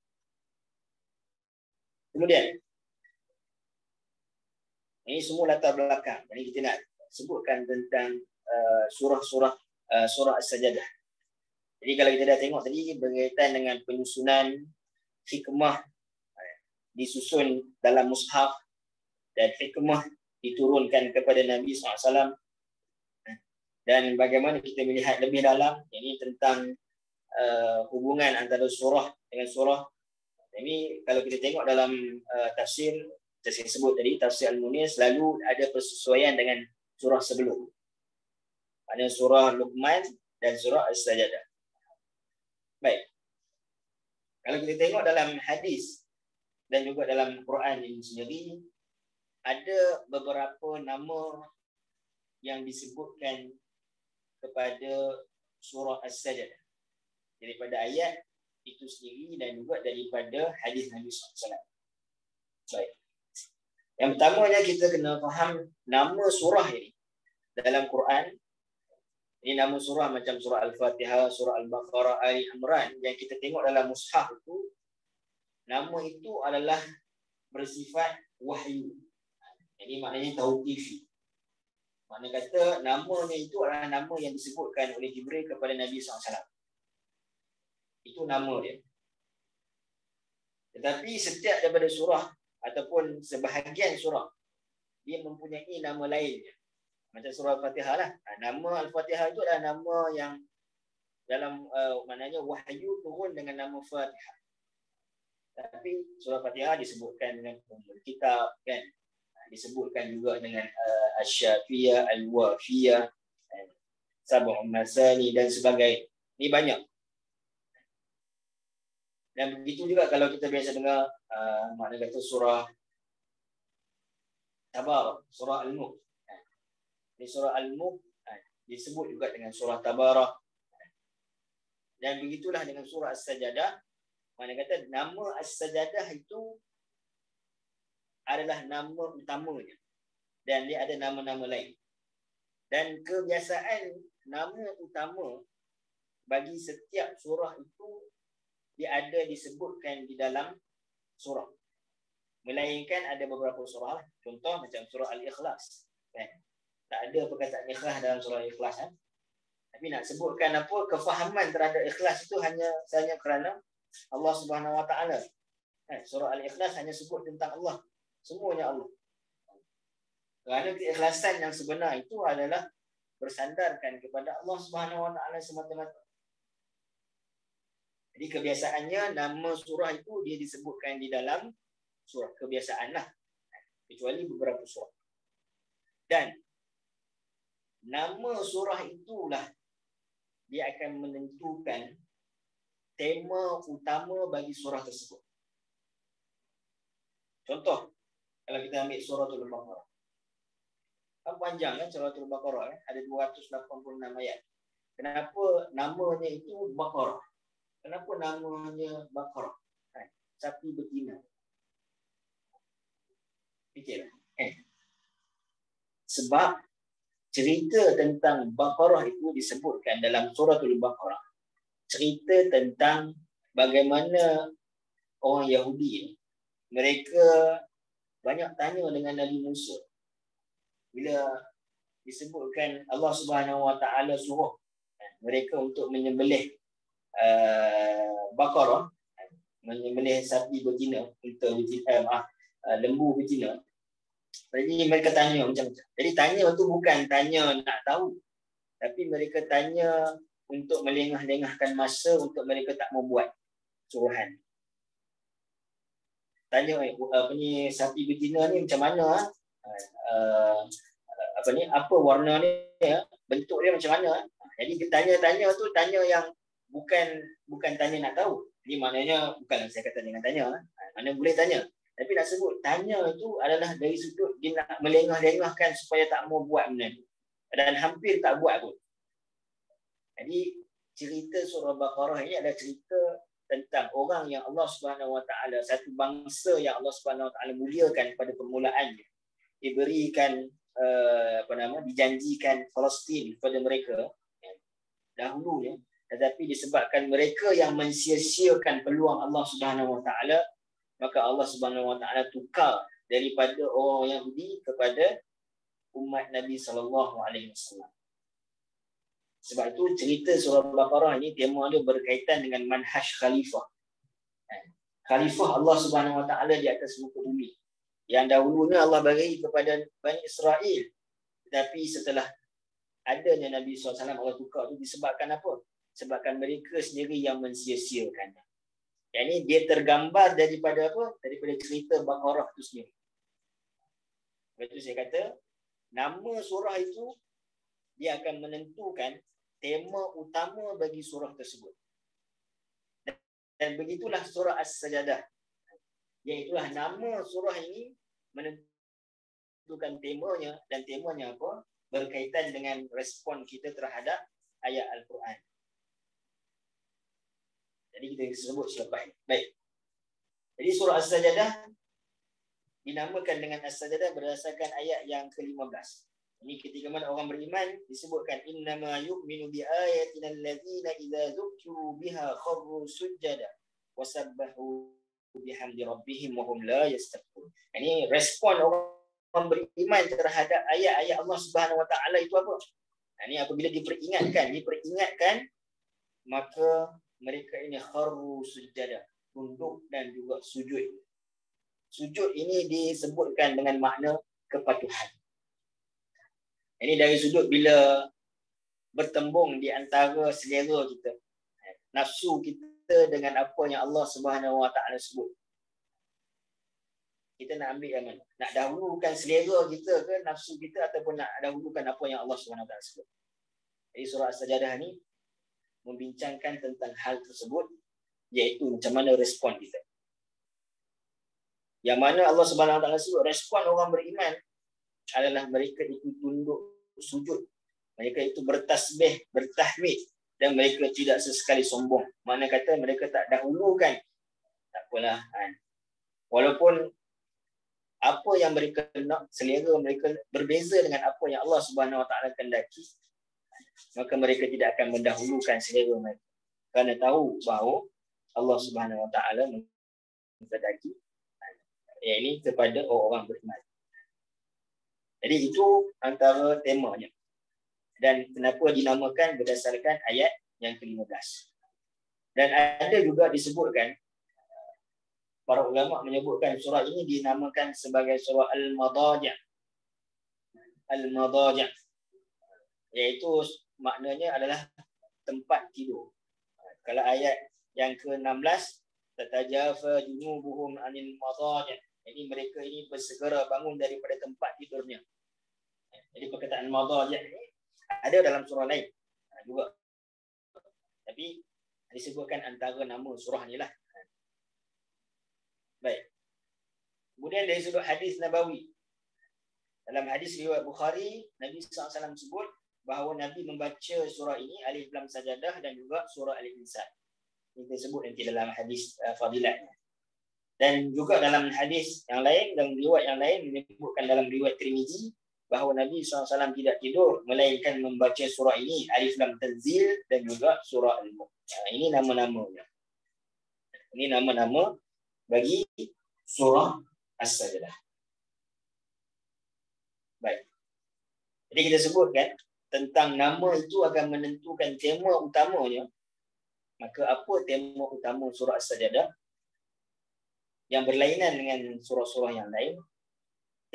Kemudian ini semua latar belakang. Jadi kita nak sebutkan tentang surah As-Sajdah. Jadi kalau kita dah tengok tadi berkaitan dengan penyusunan hikmah disusun dalam mushaf dan hikmah diturunkan kepada Nabi SAW, dan bagaimana kita melihat lebih dalam ini tentang hubungan antara surah dengan surah. Ini kalau kita tengok dalam tafsir, saya sebut tadi, tafsir Al-Munir selalu ada persesuaian dengan surah sebelum. Ada surah Luqman dan surah As-Sajdah. Baik. Kalau kita tengok dalam hadis dan juga dalam Quran ini sendiri, ada beberapa nama yang disebutkan kepada surah As-Sajdah daripada ayat itu sendiri dan juga daripada hadis Nabi SAW. Baik. Yang pertamanya kita kena faham nama surah ini dalam Quran. Ini nama surah macam surah Al-Fatihah, surah Al-Baqarah, Ali Imran yang kita tengok dalam mushaf itu, nama itu adalah bersifat wahyu. Ini maknanya tauqifi. Makna kata namanya itu adalah nama yang disebutkan oleh Jibril kepada Nabi SAW. Itu nama dia. Tetapi setiap daripada surah ataupun sebahagian surah, dia mempunyai nama lainnya. Macam surah Al-Fatihah lah. Nama Al-Fatihah itu adalah nama yang dalam maknanya wahyu turun dengan nama Fatihah. Tapi surah Fatihah disebutkan dengan kitab kan. Disebutkan juga dengan Asy-Syafiyah, Al-Wafiyah, Sab'un Masani dan sebagainya. Ini banyak. Dan begitu juga kalau kita biasa dengar makna kata surah Tabarak, surah Al-Mulk. Di surah Al-Mulk disebut juga dengan surah Tabarak. Dan begitulah dengan surah As-Sajdah. Mana kata nama As-Sajdah itu adalah nama utamanya. Dan dia ada nama-nama lain. Dan kebiasaan nama utama bagi setiap surah itu dia ada disebutkan di dalam surah. Melainkan ada beberapa surah. Contoh macam surah Al-Ikhlas. Kan? Tak ada perkataan ikhlas dalam surah Al-Ikhlas. Tapi nak sebutkan apa kefahaman terhadap ikhlas itu hanya kerana Allah Subhanahu Wa Taala. Surah Al-Ikhlas hanya sebut tentang Allah. Semuanya Allah. Kerana keikhlasan yang sebenar itu adalah bersandarkan kepada Allah Subhanahu Wa Taala semata-mata. Jadi kebiasaannya nama surah itu dia disebutkan di dalam surah. Kebiasaan lah. Kecuali beberapa surah. Dan nama surah itulah dia akan menentukan tema utama bagi surah tersebut. Contoh, kalau kita ambil Suratul Baqarah. Kan panjang kan Suratul Baqarah, ada 286 ayat. Kenapa namanya itu Baqarah? Kenapa namanya Baqarah? Sapi betina. Fikirlah. Sebab cerita tentang Baqarah itu disebutkan dalam Suratul Baqarah. Cerita tentang bagaimana orang Yahudi mereka banyak tanya dengan Nabi Musa. Bila disebutkan Allah Subhanahu Wa Taala suruh mereka untuk menyembelih Baqarah, menyembelih sapi betina, lembu betina. Jadi mereka tanya macam-macam. Jadi tanya tu bukan tanya nak tahu, tapi mereka tanya untuk melengah-lengahkan masa untuk mereka tak mau buat suruhan. Tanya sapi betina ni macam mana, apa warna ni, bentuk dia macam mana. Jadi tanya-tanya tu tanya yang bukan tanya nak tahu. Jadi maknanya bukan saya kata dengan tanya, mana boleh tanya. Tapi nak sebut tanya itu adalah dari sudut dia nak melengah-lengahkan supaya tak mau buat benda tu. Dan hampir tak buat pun. Jadi cerita surah Baqarah ini adalah cerita tentang orang yang Allah Subhanahu Wa Taala, satu bangsa yang Allah Subhanahu Wa Taala muliakan pada permulaannya. Diberikan dijanjikan Palestin kepada mereka dahulunya, tetapi disebabkan mereka yang mensia-siakan peluang Allah Subhanahu Wa Taala, maka Allah Subhanahu Wa Taala tukar daripada orang Yahudi kepada umat Nabi sallallahu alaihi wasallam. Sebab itu cerita surah Baqarah ini tema dia berkaitan dengan manhaj khalifah. Khalifah Allah Subhanahu Wa Taala di atas muka bumi. Yang dahulunya Allah bagi kepada Bani Israel. Tetapi setelah adanya Nabi SAW, Allah tukar itu disebabkan apa? Sebabkan mereka sendiri yang mensia-siakannya. Yang ini dia tergambar daripada apa? Daripada cerita Baqarah itu sendiri. Sebab itu saya kata, nama surah itu dia akan menentukan tema utama bagi surah tersebut. Dan begitulah surah As-Sajadah. Iaitulah nama surah ini menentukan temanya, dan temanya apa? Berkaitan dengan respon kita terhadap ayat Al-Quran. Jadi kita sebut selepas ini. Baik. Jadi surah As-Sajadah dinamakan dengan As-Sajadah berdasarkan ayat yang ke-15. Ini ketika mana orang beriman disebutkan innama yu'minu bi ayatina allazina idza dzukiru biha kharru sujada wa sabbahu bihamdi rabbihim wa hum la yastakbirun. Ini respon orang beriman terhadap ayat-ayat Allah Subhanahu Wa Taala itu apa? Ini apabila diperingatkan, maka mereka ini kharru sujada, tunduk dan juga sujud. Sujud ini disebutkan dengan makna kepatuhan. Ini dari sudut bila bertembung di antara selera kita, nafsu kita dengan apa yang Allah Subhanahu Wa Taala sebut. Kita nak ambil yang mana? Nak dahulukan selera kita ke nafsu kita, ataupun nak dahulukan apa yang Allah Subhanahu Wa Taala sebut. Jadi surah As-Sajadah ni membincangkan tentang hal tersebut, iaitu macam mana respon kita. Yang mana Allah Subhanahu Wa Taala sebut respon orang beriman adalah mereka itu tunduk sujud, mereka itu bertasbih, bertahmid, dan mereka tidak sesekali sombong. Mana kata mereka tak dahulukan, tak apalah, walaupun apa yang mereka nak, selera mereka berbeza dengan apa yang Allah Subhanahu Wa Taala kehendaki, maka mereka tidak akan mendahulukan selera mereka, kerana tahu bahawa Allah Subhanahu Wa Taala menghendaki ini kepada orang-orang beriman. Jadi itu antara temanya. dan kenapa dinamakan berdasarkan ayat yang ke-15. Dan ada juga disebutkan, para ulama menyebutkan surah ini dinamakan sebagai surah Al-Madaji'. Al-Madaji', iaitu maknanya adalah tempat tidur. Kalau ayat yang ke-16, tatajafa junubuhum 'anil madaji'. Jadi mereka ini bersegera bangun daripada tempat tidurnya. Jadi perkataan madaji' ini ada dalam surah lain juga. Tapi disebutkan antara nama surah ni lah. Baik. Kemudian dari sudut hadis Nabawi. Dalam hadis riwayat Bukhari, Nabi SAW sebut bahawa Nabi membaca surah ini, Alif Lam Sajadah dan juga surah Al-Insan. Ini disebut nanti dalam hadis fadilatnya. Dan juga dalam hadis yang lain, dalam riwayat yang lain menyebutkan dalam riwayat Tirmizi bahawa Nabi SAW tidak tidur melainkan membaca surah ini, Alif Lam Tanzil dan juga surah Al-Mulk. Ini nama-namanya. Ini nama-nama bagi surah As-Sajdah. Baik. Jadi kita sebutkan tentang nama itu akan menentukan tema utamanya. Maka apa tema utama surah As-Sajdah yang berlainan dengan surah-surah yang lain?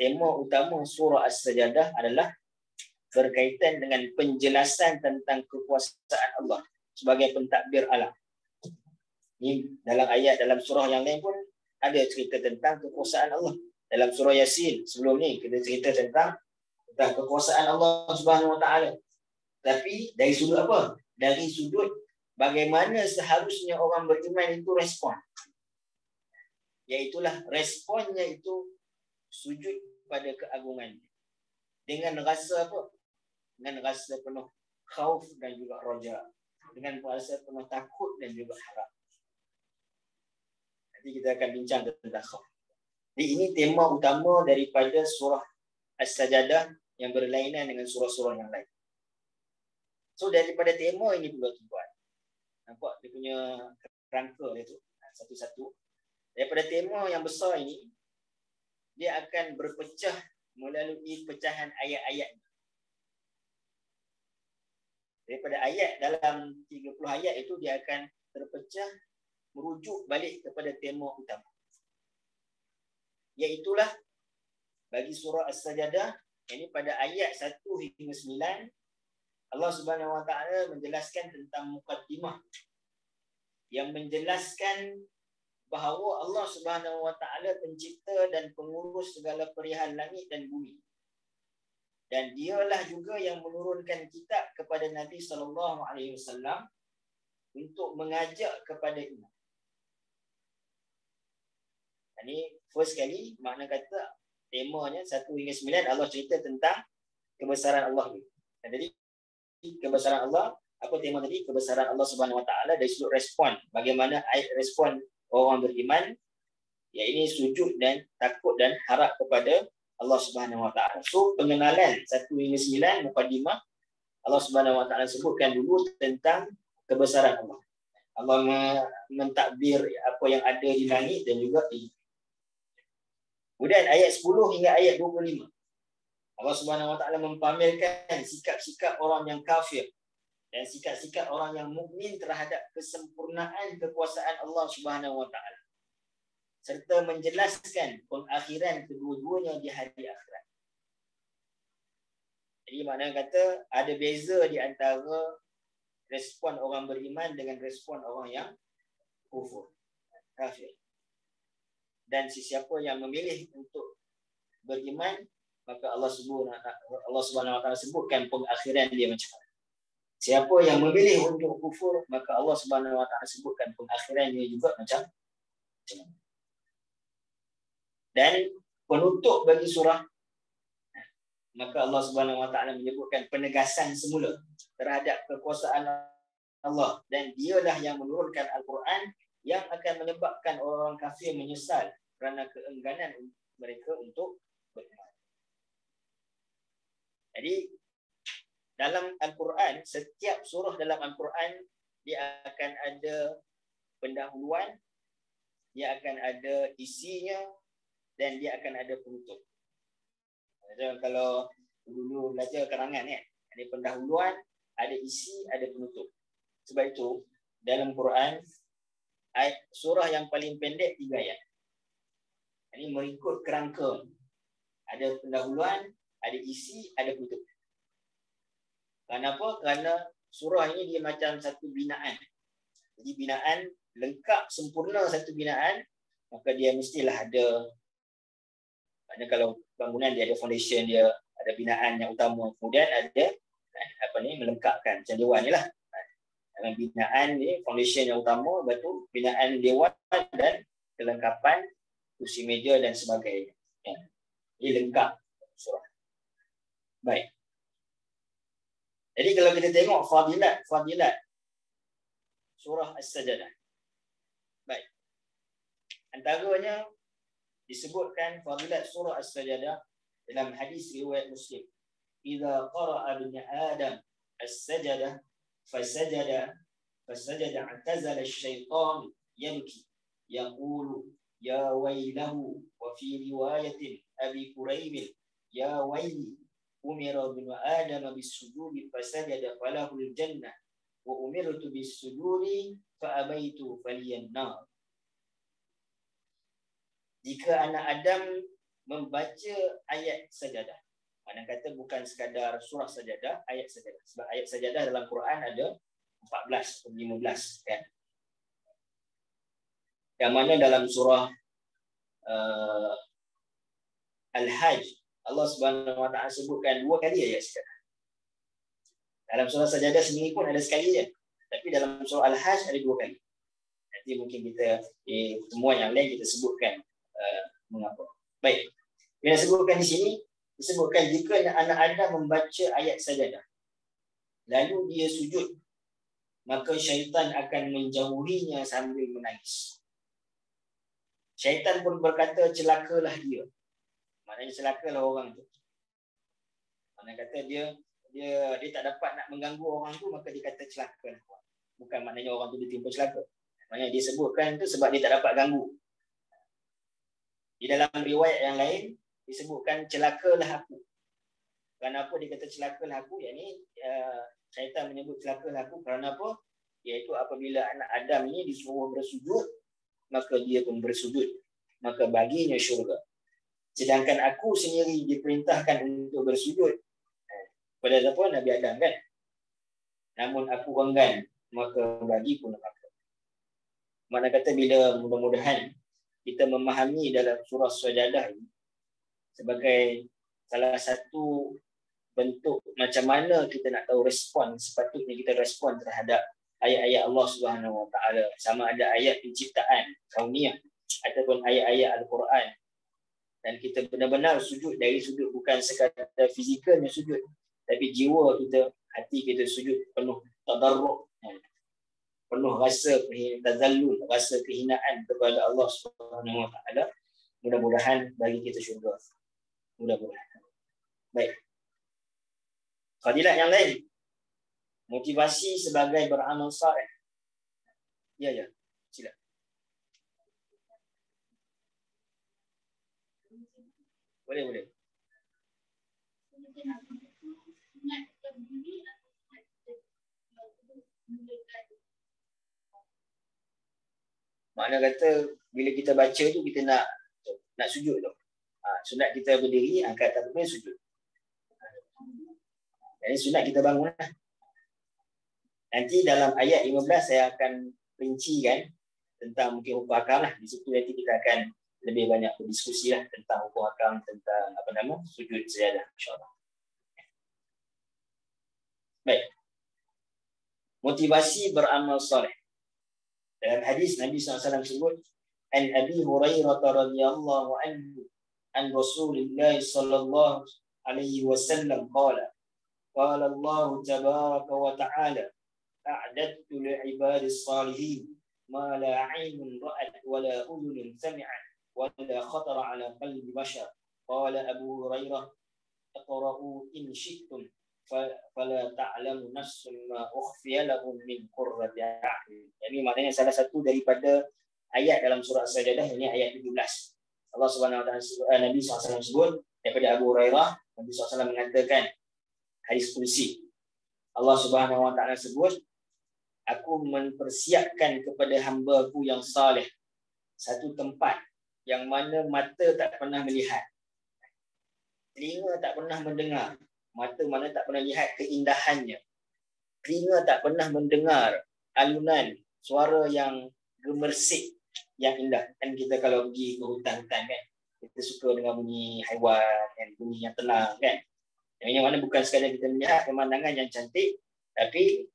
Tema utama surah As-Sajdah adalah berkaitan dengan penjelasan tentang kekuasaan Allah sebagai pentadbir alam. Ini dalam ayat dalam surah yang lain pun ada cerita tentang kekuasaan Allah. Dalam surah Yasin sebelum ni kita cerita tentang kekuasaan Allah Subhanahu Wa Taala. Tapi dari sudut apa? Dari sudut bagaimana seharusnya orang beriman itu respon. Iaitulah responnya itu sujud pada keagungan. Dengan rasa apa? Dengan rasa penuh khauf dan juga raja. Dengan rasa penuh takut dan juga harap. Nanti kita akan bincang tentang khauf. Jadi ini tema utama daripada surah As-Sajdah yang berlainan dengan surah-surah yang lain. So daripada tema ini pula tuan, nampak dia punya kerangka dia tu satu-satu. Daripada tema yang besar ini, dia akan berpecah melalui pecahan ayat-ayat. Daripada ayat dalam 30 ayat itu dia akan terpecah merujuk balik kepada tema utama. Iaitulah bagi surah As-Sajdah, ini pada ayat 1 hingga 9, Allah Subhanahu Wa Taala menjelaskan tentang mukaddimah yang menjelaskan bahawa Allah Subhanahu Wa Taala pencipta dan pengurus segala perihal langit dan bumi. Dan dialah juga yang menurunkan kitab kepada Nabi sallallahu alaihi wasallam untuk mengajak kepada iman. Ini first kali makna kata temanya 1 hingga 9 Allah cerita tentang kebesaran Allah. Jadi kebesaran Allah, apa tema tadi? Kebesaran Allah Subhanahu Wa Taala dari sudut respon. Bagaimana respon orang beriman? Ya, ini sujud dan takut dan harap kepada Allah Subhanahu Wa Taala. So pengenalan 1 hingga 9 mukadimah, Allah Subhanahu Wa Taala sebutkan dulu tentang kebesaran Allah. Allah mentadbir apa yang ada di langit dan juga di. Kemudian ayat 10 hingga ayat 25. Allah Subhanahu Wa Taala mempamerkan sikap-sikap orang yang kafir dan sikap-sikap orang yang mukmin terhadap kesempurnaan kekuasaan Allah Subhanahu Wa Taala, serta menjelaskan pengakhiran kedua-duanya di hari akhirat. Jadi maknanya kata ada beza di antara respon orang beriman dengan respon orang yang kufur, kafir. Dan sesiapa yang memilih untuk beriman, maka Allah Subhanahu Wa Taala sebutkan pengakhiran dia macam mana. Siapa yang memilih untuk kufur, maka Allah Subhanahu Wa Taala sebutkan pengakhiran dia juga macam mana. Dan penutup bagi surah, maka Allah Subhanahu Wa Taala menyebutkan penegasan semula terhadap kekuasaan Allah, dan dialah yang menurunkan Al-Quran yang akan menyebabkan orang kafir menyesal kerana keengganan mereka untuk beriman. Jadi dalam Al-Quran, setiap surah dalam Al-Quran dia akan ada pendahuluan, dia akan ada isinya, dan dia akan ada penutup. Kalau dulu belajar karangan Ada pendahuluan, ada isi, ada penutup. Sebab itu dalam Quran surah yang paling pendek 3 ayat. Ini mengikut kerangka. Ada pendahuluan, ada isi, ada penutup. Kenapa? Kerana surah ini dia macam satu binaan. Jadi binaan lengkap, sempurna satu binaan, maka dia mestilah ada. Maknanya kalau bangunan dia ada foundation dia, ada binaan yang utama, kemudian ada melengkapkan macam dewan ni lah. Dalam binaan ni foundation yang utama, lepas tu binaan dewan dan kelengkapan kursi meja dan sebagainya. Ini lengkap surah. Baik. Jadi kalau kita tengok fadilat surah As-Sajdah. Baik. Antaranya disebutkan fadilat surah As-Sajdah dalam hadis riwayat Muslim. Idza qara'a ibn Adam As-Sajdah fasajada i'tazala asy-syaitan yabki yaqulu ya wailahu wa fi riwayatin Abi Quraib ya waili umira ibn Adam bis-sujudi fasajada falahul jannah wa umirtu bis-sujudi fa abaitu faliyan nar. Jika anak Adam membaca ayat sajadah, mana kata bukan sekadar surah sajadah, ayat sajadah. Sebab ayat sajadah dalam Quran ada 14 atau 15 kan. Yang mana dalam surah Al-Hajj Allah Subhanahu Wa Taala sebutkan 2 kali ayat sajadah. Dalam surah sajadah sendiri pun ada sekali je. Tapi dalam surah Al-Hajj ada 2 kali. Nanti mungkin kita di pertemuan yang lain kita sebutkan mengapa. Baik. Yang disebutkan di sini disebutkan jika anak Adam membaca ayat sajadah lalu dia sujud, maka syaitan akan menjauhinya sambil menangis. Syaitan pun berkata, celakalah dia. Maknanya celakalah orang tu. Maknanya kata dia tak dapat nak mengganggu orang tu, maka dia kata celakalah. Bukan maknanya orang tu ditimpa celaka. Maknanya dia sebutkan tu sebab dia tak dapat ganggu. Di dalam riwayat yang lain disebutkan celakalah aku. Kenapa dia kata celakalah aku? Yakni syaitan menyebut celakalah aku kerana apa? Iaitu apabila anak Adam ini disuruh bersujud, maka dia pun bersujud, maka baginya syurga. Sedangkan aku sendiri diperintahkan untuk bersujud pada siapa? Nabi Adam kan? Namun aku enggan, maka bagi pun neraka. Mana kata bila mudah-mudahan kita memahami dalam surah Sajadah ini sebagai salah satu bentuk macam mana kita nak tahu respon, sepatutnya kita respon terhadap ayat-ayat Allah Subhanahu Wa Taala, sama ada ayat penciptaan kauniyah ataupun ayat-ayat Al-Quran, dan kita benar-benar sujud dari sudut bukan sekadar fizikalnya sujud, tapi jiwa kita, hati kita sujud penuh tadarruk, penuh rasa tazallul, rasa kehinaan kepada Allah Subhanahu Wa Taala. Mudah-mudahan bagi kita syurga. Mudah-mudahan. Baik. Fadilat yang lain. Motivasi sebagai beramal saleh. Ya. Sila. Boleh. Makna kata bila kita baca tu kita nak sujud tu. Sunat kita berdiri, angkat tangan, sujud. Jadi sunat kita bangun lah. Nanti dalam ayat 15 saya akan rincikan tentang mungkin hukum akam lah. Di situ nanti kita akan lebih banyak berdiskusi lah tentang hukum akam, tentang sujud sajadah, insyaAllah. Baik. Motivasi beramal soleh. Dalam hadis Nabi SAW sebut, An Abi Hurairah radhiyallahu anhu an Rasulullah sallallahu alaihi wasallam qala Allah tabaraka wa ta'ala a'dadtu li'ibadis salihin ma la 'aynun ra'at wa la udhunun sami'at wa la khatara 'ala qalbi bashar. Qala Abu Hurairah iqra'u in syi'tum fala ta'lamu nafsun ma ukhfiya lahum min qurrati a'yun. Jadi maknanya salah satu daripada ayat dalam surah As-Sajdah ini ayat 17. Allah Subhanahu Wa Taala, Nabi SAW sebut daripada Abu Hurairah, Nabi SAW mengatakan hadis kursi, Allah Subhanahu Wa Taala sebut, aku mempersiapkan kepada hamba-Ku yang saleh satu tempat yang mana mata tak pernah melihat, telinga tak pernah mendengar, mata mana tak pernah lihat keindahannya, telinga tak pernah mendengar alunan suara yang gemersik yang indah. Kan kita kalau pergi ke hutan-hutan kan, kita suka dengar bunyi haiwan kan, bunyi yang tenang kan. Yang mana bukan sekadar kita melihat pemandangan yang cantik, tapi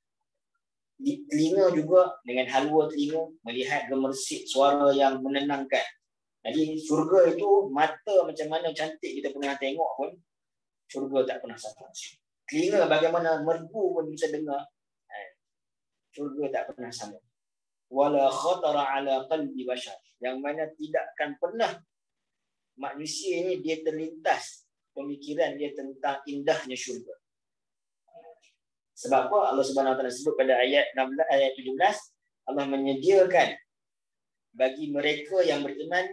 di telinga juga dengan halua telinga melihat gemersik suara yang menenangkan. Jadi syurga itu mata macam mana cantik kita pernah tengok pun, syurga tak pernah sama. Telinga bagaimana merdu pun bisa dengar, syurga tak pernah sama. Wala khatara ala qalbi bashar, yang mana tidak akan pernah manusia ini dia terlintas pemikiran dia tentang indahnya syurga. Sebab apa? Allah Subhanahu Wa Taala sebut pada ayat 16, ayat 17, Allah menyediakan bagi mereka yang beriman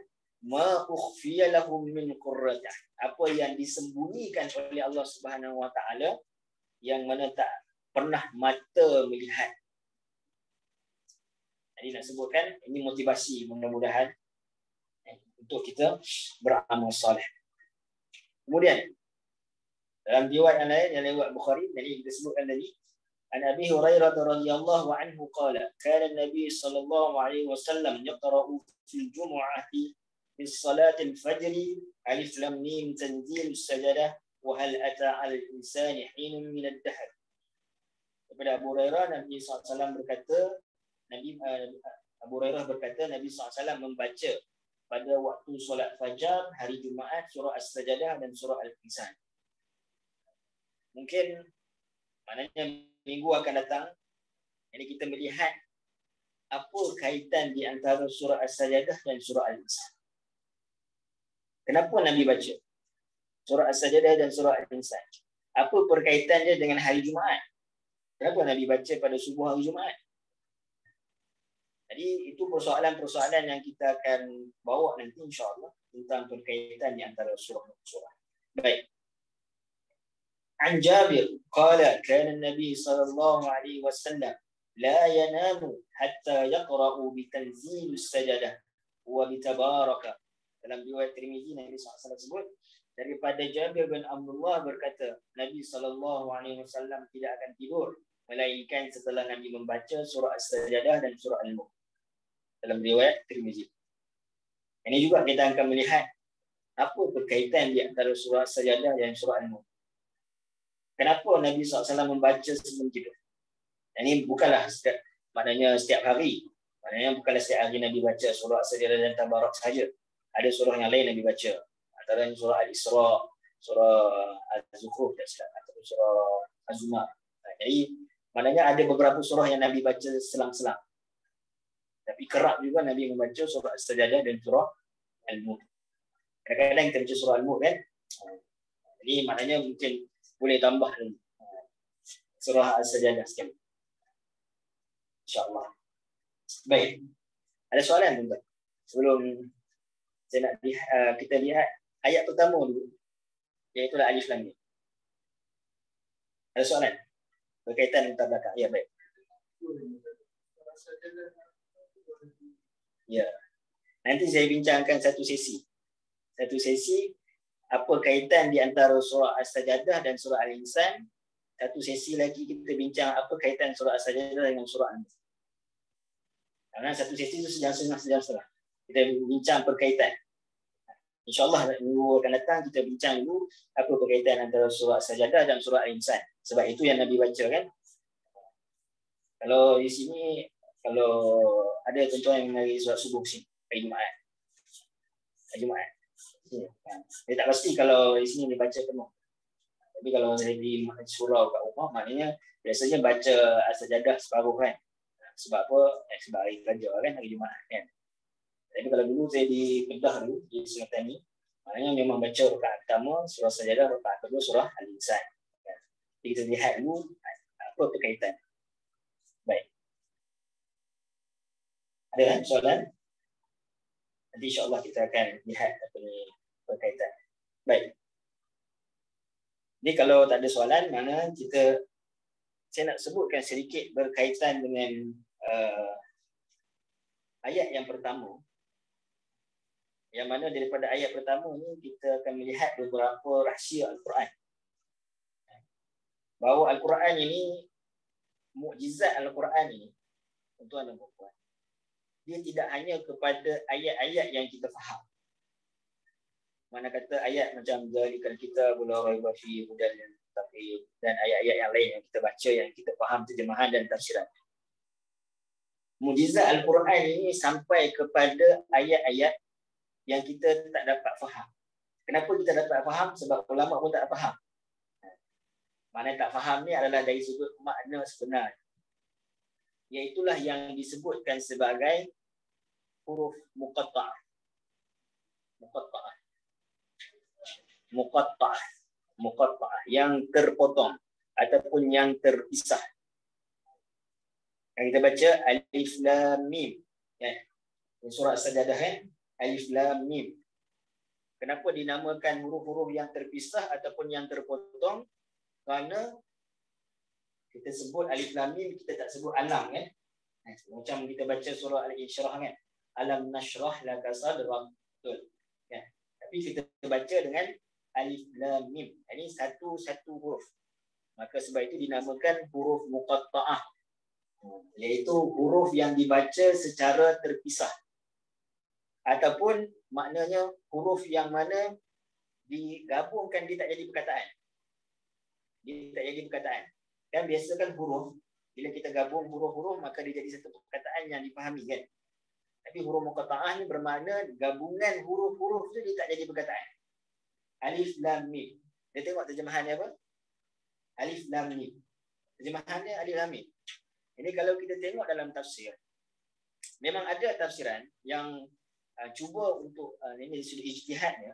ma ukhfiya lahum min qurratah, apa yang disembunyikan oleh Allah Subhanahu Wa Taala yang mana tak pernah mata melihat. Jadi nak sebutkan ini motivasi mudah-mudahan untuk kita beramal soleh. Kemudian dalam riwayat yang lain yang lewat Bukhari, jadi kita sebutkan tadi, an Abi Hurairah radhiyallahu anhu qala kana an-nabi sallallahu alaihi wasallam yaqra'u fil jumu'ati في صلاة الفجر ألف لام ميم تنزيل السجدة وهل أتى على الإنسان حين من الدهر. Kepada Abu Hurairah, Nabi SAW berkata, Abu Hurairah berkata, Nabi SAW membaca pada waktu solat fajar hari Jumaat surah As-Sajadah dan surah Al-Insan. Mungkin maknanya minggu akan datang, jadi kita melihat apa kaitan di antara surah As-Sajadah dan surah Al-Insan. Kenapa Nabi baca surah As-Sajadah dan surah Al-Insan? Apa perkaitan dia dengan hari Jumaat? Kenapa Nabi baca pada subuh hari Jumaat? Jadi itu persoalan-persoalan yang kita akan bawa nanti insya-Allah tentang perkaitan di antara surah-surah. Baik. An Jabir qala kana an-nabi sallallahu alaihi wasallam la yanamu hatta yaqra'u bi tanzil as-sajadah wa bi tabaraka. Dalam riwayat Tirmizi, Nabi SAW sebut, daripada Jabir bin Abdullah berkata, Nabi SAW tidak akan tidur melainkan setelah Nabi membaca surah As-Sajadah dan surah Al-Mulk. Dalam riwayat Tirmizi. Ini juga kita akan melihat apa berkaitan di antara surah As-Sajadah dan surah Al-Mulk. Kenapa Nabi SAW membaca sebelum tidur? Ini bukanlah maknanya setiap hari. Maknanya bukanlah setiap hari Nabi baca surah As-Sajadah dan Tabarak sahaja. Ada surah yang lain Nabi baca. Antara surah Al-Isra, surah Al-Zukhruf atau surah Az-Zumar. Jadi maknanya ada beberapa surah yang Nabi baca selang-selang. Tapi kerap juga Nabi membaca surah As-Sajadah dan surah Al-Mulk. Kadang-kadang kita baca surah Al-Mulk kan. Jadi maknanya mungkin boleh tambah surah As-Sajadah sekali. InsyaAllah. Baik. Ada soalan tuan-tuan? Sebelum saya nak kita lihat ayat pertama dulu, iaitu Alif Lam Mim. Ada soalan berkaitan dengan belakang? Ya, baik. Ya. Nanti saya bincangkan satu sesi. Apa kaitan di antara surah As-Sajadah dan surah Al-Insan. Satu sesi lagi kita bincang apa kaitan surah As-Sajadah dengan surah Al-Insan. Karena satu sesi itu sedang-sedang. Kita bincang perkaitan. InsyaAllah minggu akan datang kita bincang dulu apa perkaitan antara surah As-Sajadah dan surah Al-Insan. Sebab itu yang Nabi baca kan. Kalau di sini, kalau ada tuan-tuan yang mari surah subuh sini, hari Jumaat. Saya tak pasti kalau di sini dia baca penuh. Tapi kalau di surau kat rumah, maknanya biasanya baca As-Sajadah separuh kan. Sebab apa? Sebab hari kerja kan, hari Jumaat kan. Tapi kalau dulu saya di Kedah dulu, di Sungai ni, maknanya memang baca rakaat pertama surah Sajadah, rakaat kedua surah Al-Insan. Jadi kita lihat dulu apa berkaitan. Baik. Ada kan soalan? Nanti insyaAllah kita akan lihat apa ni berkaitan. Baik. Jadi kalau tak ada soalan, mana saya nak sebutkan sedikit berkaitan dengan ayat yang pertama. Yang mana daripada ayat pertama ni kita akan melihat beberapa rahsia Al-Quran. Bahawa Al-Quran ini, mukjizat Al-Quran ini, tuan-tuan dan puan-puan, dia tidak hanya kepada ayat-ayat yang kita faham. Mana kata ayat macam zalikal kitab la raiba fihi hudan lil muttaqin, dan ayat-ayat yang lain yang kita baca yang kita faham terjemahan dan tafsiran. Mukjizat Al-Quran ini sampai kepada ayat-ayat yang kita tak dapat faham. Kenapa kita dapat faham? Sebab ulama pun tak faham. Mana tak faham ni adalah dari sudut makna sebenar. Iaitulah yang disebutkan sebagai huruf muqatta'ah. Muqatta'ah. Muqatta'ah. Muqatta'ah. Yang terpotong ataupun yang terpisah. Yang kita baca alif lam mim. Ya. Surah As-Sajdah kan? Alif lam mim. Kenapa dinamakan huruf-huruf yang terpisah ataupun yang terpotong? Kerana kita sebut alif lam mim, kita tak sebut alam kan? Macam kita baca surah Al-Insyirah kan? Alam nashrah laka sadrak. Betul. Ya. Tapi kita baca dengan alif lam mim. Ini satu-satu huruf. Maka sebab itu dinamakan huruf muqatta'ah. Iaitu huruf yang dibaca secara terpisah. Ataupun maknanya huruf yang mana digabungkan dia tak jadi perkataan. Dia tak jadi perkataan. Dan biasa kan huruf, bila kita gabung huruf-huruf maka dia jadi satu perkataan yang dipahami kan. Tapi huruf muqatta'ah ni bermakna gabungan huruf-huruf tu dia tak jadi perkataan. Alif lam mim. Dia tengok terjemahannya apa? Alif lam mim. Terjemahannya alif lam mim. Ini kalau kita tengok dalam tafsir, memang ada tafsiran yang cuba untuk ini sudut ijtihadnya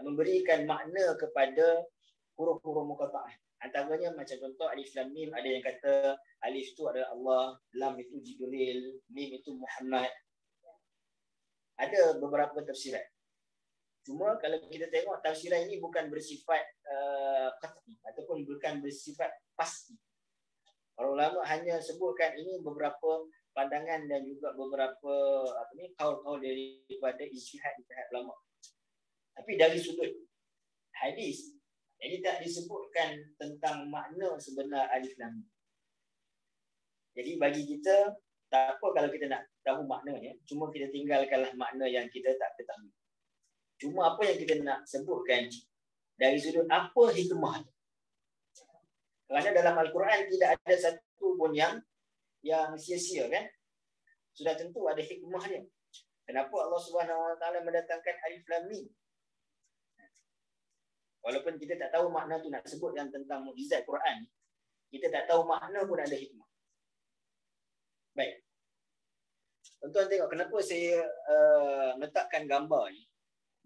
memberikan makna kepada huruf-huruf muqatta'ah. Antaranya macam contoh alif lam mim, ada yang kata alif itu adalah Allah, lam itu Jibril, mim itu Muhammad. Ada beberapa tafsiran. Cuma kalau kita tengok tafsiran ini bukan bersifat qat'i ataupun bukan bersifat pasti. Para ulama hanya sebutkan ini beberapa pandangan dan juga beberapa kaul-kaul daripada ijtihad ulama. Tapi dari sudut hadis, jadi tak disebutkan tentang makna sebenar alif lam. Jadi bagi kita tak apa kalau kita nak tahu maknanya, cuma kita tinggalkanlah makna yang kita tak ketahui. Cuma apa yang kita nak sebutkan dari sudut apa hikmah. Kerana dalam Al-Quran tidak ada satu pun yang sia-sia kan? Sudah tentu ada hikmahnya. Kenapa Allah Subhanahu Wa Taala mendatangkan alif lam mim? Walaupun kita tak tahu makna tu nak sebut yang tentang mukjizat Quran, kita tak tahu makna pun ada hikmah. Baik. Tuan-tuan tengok kenapa saya letakkan gambar ni.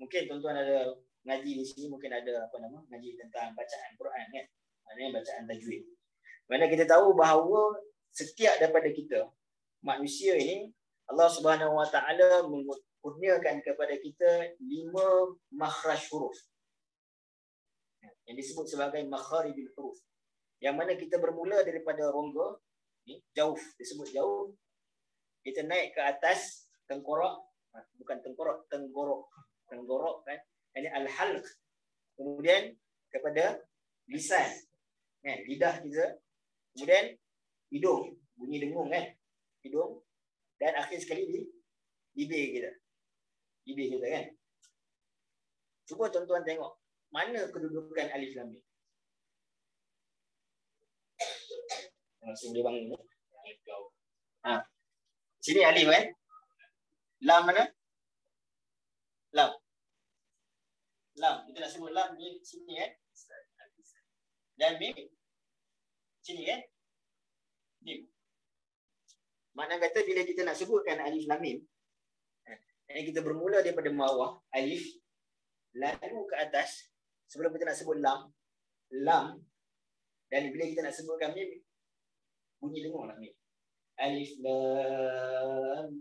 Mungkin tuan-tuan ada ngaji di sini, mungkin ada ngaji tentang bacaan Quran kan? Maknanya bacaan tajwid. Mana kita tahu bahawa setiap daripada kita manusia ini Allah Subhanahu Wa Taala mengurniakan kepada kita 5 makhraj huruf yang disebut sebagai makharijul huruf, yang mana kita bermula daripada rongga ni, jauh, disebut jauh, kita naik ke atas tengkorak, bukan tengkorak, tenggorok kan, ini al-halq, kemudian kepada lisan kan, lidah kita, kemudian hidung, bunyi dengung kan, hidung, dan akhir sekali di bibir kita kan. Cuba tuan-tuan tengok mana kedudukan alif lam mim. Langsung dia bangun. Sini alif kan? Lam mana? Lam. Kita nak sebut lam di sini kan? Dan mim sini kan? Mim. Makna kata bila kita nak sebutkan alif lam mim, kita bermula daripada bawah alif, lalu ke atas sebelum kita nak sebut lam, dan bila kita nak sebutkan mim, bunyi dengunglah mim. Alif lam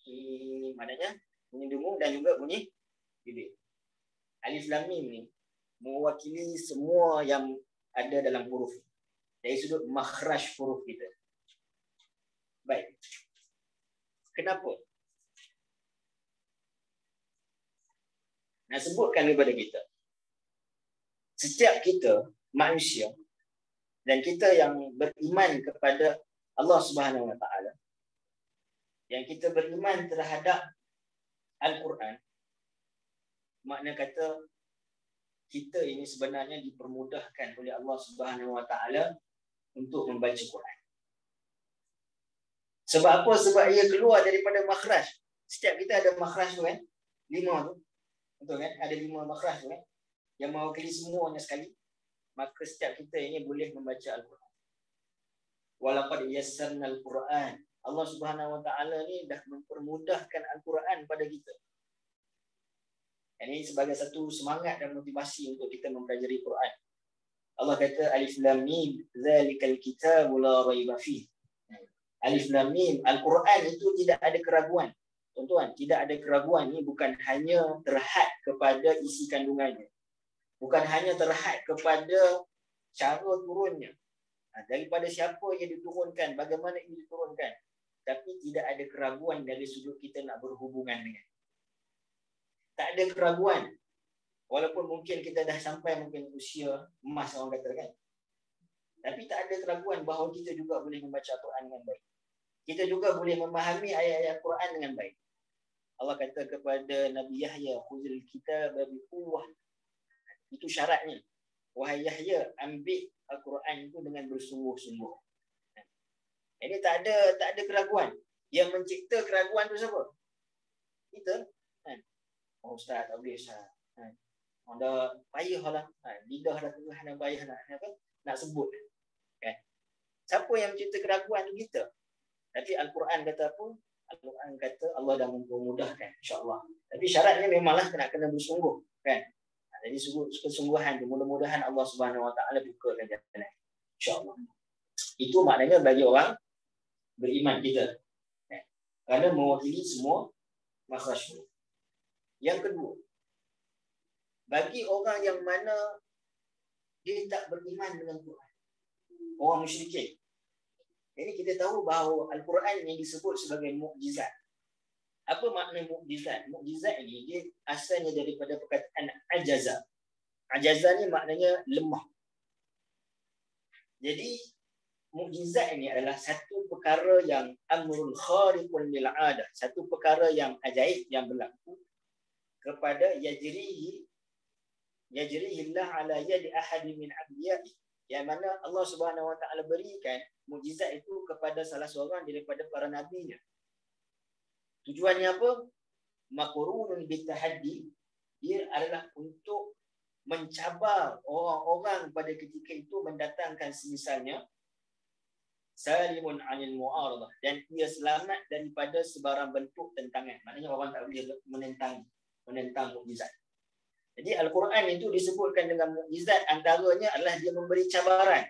mim, maknanya bunyi dengung dan juga bunyi bibir. Alif lam mim ni mewakili semua yang ada dalam huruf. dari sudut makhraj huruf kita. Baik. Kenapa? Nak sebutkan kepada kita. Setiap kita manusia dan kita yang beriman kepada Allah Subhanahu Wa Taala, yang kita beriman terhadap Al-Quran, makna kata kita ini sebenarnya dipermudahkan oleh Allah Subhanahu Wa Taala untuk membaca Quran. Sebab apa? Sebab ia keluar daripada makhraj. Setiap kita ada makhraj tu kan? 5 tu. Betul kan? Ada 5 makhraj tu kan? Yang mewakili semuanya sekali. Maka setiap kita ini boleh membaca Al-Quran. Walaqad yassarna Al-Quran. Allah Subhanahu Wa Taala ni dah mempermudahkan Al-Quran pada kita. Ini sebagai satu semangat dan motivasi untuk kita mempelajari Quran. Allah kata Alif Lam Mim, zalikal kitabu la raiba fihi. Alif Lam Mim, Al-Quran itu tidak ada keraguan. Tuan-tuan, tidak ada keraguan. Ini bukan hanya terhad kepada isi kandungannya. Bukan hanya terhad kepada cara turunnya. Daripada siapa yang diturunkan, bagaimana ini diturunkan. Tapi tidak ada keraguan dari sudut kita nak berhubungan dengan. Tak ada keraguan. Walaupun mungkin kita dah sampai mungkin usia emas orang kata kan. Tapi tak ada keraguan bahawa kita juga boleh membaca Quran dengan baik. Kita juga boleh memahami ayat-ayat Quran dengan baik. Allah kata kepada Nabi Yahya, khuzil kitaba biquwwah. Itu syaratnya. Wahai Yahya, ambil Al-Quran itu dengan bersungguh-sungguh. Ini tak ada keraguan. Yang mencipta keraguan tu siapa? Kita. Oh Ustaz, tak boleh Ustaz. Dah payahlah. Lidah dah tengah dan payah nak sebut. Kan? Siapa yang mencipta keraguan tu? Kita. Tapi Al-Quran kata apa? Al-Quran kata Allah dah mempermudahkan, insya-Allah. Tapi syaratnya memanglah kena bersungguh, kan? Jadi kesungguhan tu, mudah-mudahan Allah Subhanahu Wa Taala bukakan jalan, insya-Allah. Itu maknanya bagi orang beriman kita, kan? Kerana mewakili semua makhraj. Yang kedua, bagi orang yang mana dia tak beriman dengan Quran, orang musyrikin. Ini kita tahu bahawa Al-Quran yang disebut sebagai mukjizat. Apa makna mukjizat? Mukjizat ini dia asalnya daripada perkataan ajaza. Ajaza ni maknanya lemah. Jadi mukjizat ini adalah satu perkara yang amrul khariqun lil 'adah, satu perkara yang ajaib yang berlaku kepada yajrihi Allah ala yadi ahadi min abdiya'i, yang mana Allah Subhanahu Wa Taala berikan mukjizat itu kepada salah seorang daripada para nabinya. Tujuannya apa? Maqrunun bitahaddi, dia adalah untuk mencabar orang-orang pada ketika itu mendatangkan semisalnya salimun 'anil mu'aradah, dan ia selamat daripada sebarang bentuk tentangan. Maknanya orang tak boleh menentang mukjizat. Jadi Al-Quran itu disebutkan dengan mukjizat, antaranya adalah dia memberi cabaran.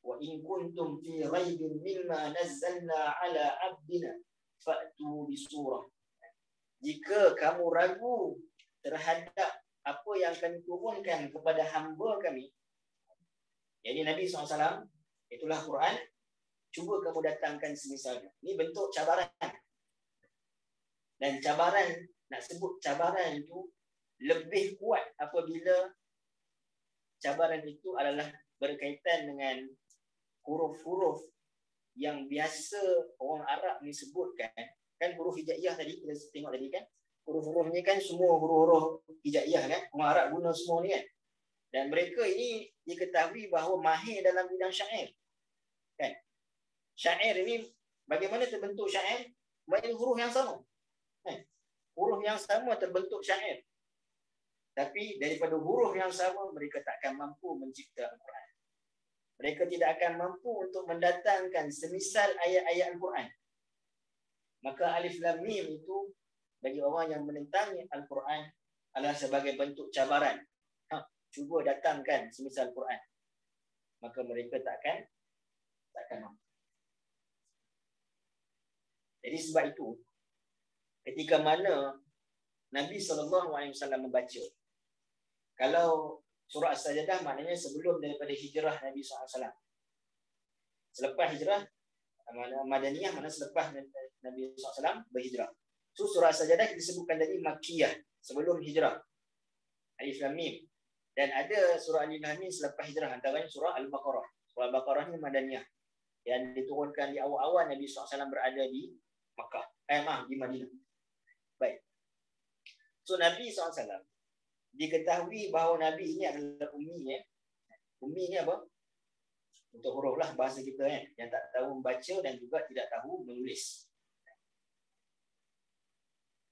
Wa in kuntum fi raibin mimma nazzalna ala 'abdina fa'tu bi surah. Jika kamu ragu terhadap apa yang kami turunkan kepada hamba kami, yakni Nabi SAW, itulah Quran, cuba kamu datangkan semisalnya. Ini bentuk cabaran. Dan cabaran, nak sebut cabaran itu lebih kuat apabila cabaran itu adalah berkaitan dengan huruf-huruf yang biasa orang Arab ni sebutkan. Kan huruf hijaiyah tadi kita tengok tadi kan, huruf-huruf ni kan semua huruf-huruf hijaiyah kan, orang Arab guna semua ni kan. Dan mereka ini diketahui bahawa mahir dalam bidang syair kan. Syair ini bagaimana terbentuk syair? Banyak huruf yang sama kan? Huruf yang sama terbentuk syair. Tapi daripada huruf yang sama, mereka tak akan mampu mencipta Al-Quran. Mereka tidak akan mampu untuk mendatangkan semisal ayat-ayat Al-Quran. Maka Alif Lam Mim itu bagi orang yang menentangi Al-Quran adalah sebagai bentuk cabaran. Cuba datangkan semisal Al-Quran. Maka mereka tak akan mampu. Jadi sebab itu, ketika mana Nabi SAW membaca, kalau surah As-Sajdah maknanya sebelum daripada hijrah Nabi SAW. Selepas hijrah, mana Madaniyah, mana selepas Nabi SAW berhijrah. So surah Sajadah kita sebutkan tadi Makkiyah, sebelum hijrah. Alif Lam Mim. Dan ada surah Alif Lam Mim selepas hijrah, antaranya surah Al-Baqarah. Surah Al-Baqarah ni Madaniyah, yang diturunkan di awal-awal Nabi SAW berada di Makkah. Di Madinah. Baik. So Nabi SAW diketahui bahawa Nabi ini adalah ummi. Ummi ni apa? Untuk huruf lah bahasa kita yang tak tahu membaca dan juga tidak tahu menulis.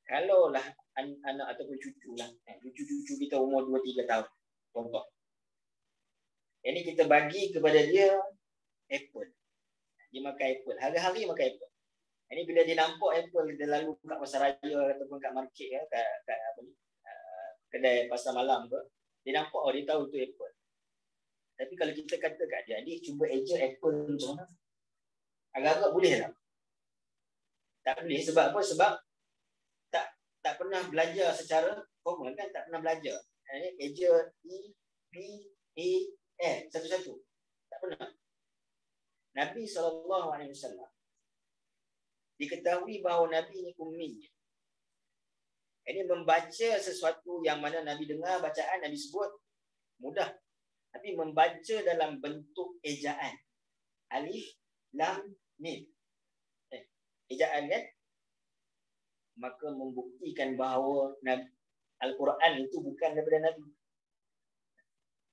Kalaulah anak ataupun cucu lah, cucu-cucu kita umur 2-3 tahun, contoh. Ini kita bagi kepada dia apple. Dia makan apple, hari-hari makan apple. Ini bila dia nampak apple, dia lalu kat pasar raya ataupun kat market, kat kedai pasar malam ke, dia nampak, dia tahu tu apple. Tapi kalau kita kata kat dia, adik cuba eja apple macam mana? Agak-agak boleh tak? Tak boleh. Sebab apa? Sebab tak pernah belajar secara formal kan? Tak pernah belajar. Eja E, B, E, L satu-satu. Tak pernah. Nabi SAW diketahui bahawa Nabi ini ummi. Ini membaca sesuatu yang mana Nabi dengar bacaan, Nabi sebut, mudah. Tapi membaca dalam bentuk ejaan. Alif, Lam, Mim. Ejaan kan? Maka membuktikan bahawa Al-Quran itu bukan daripada Nabi.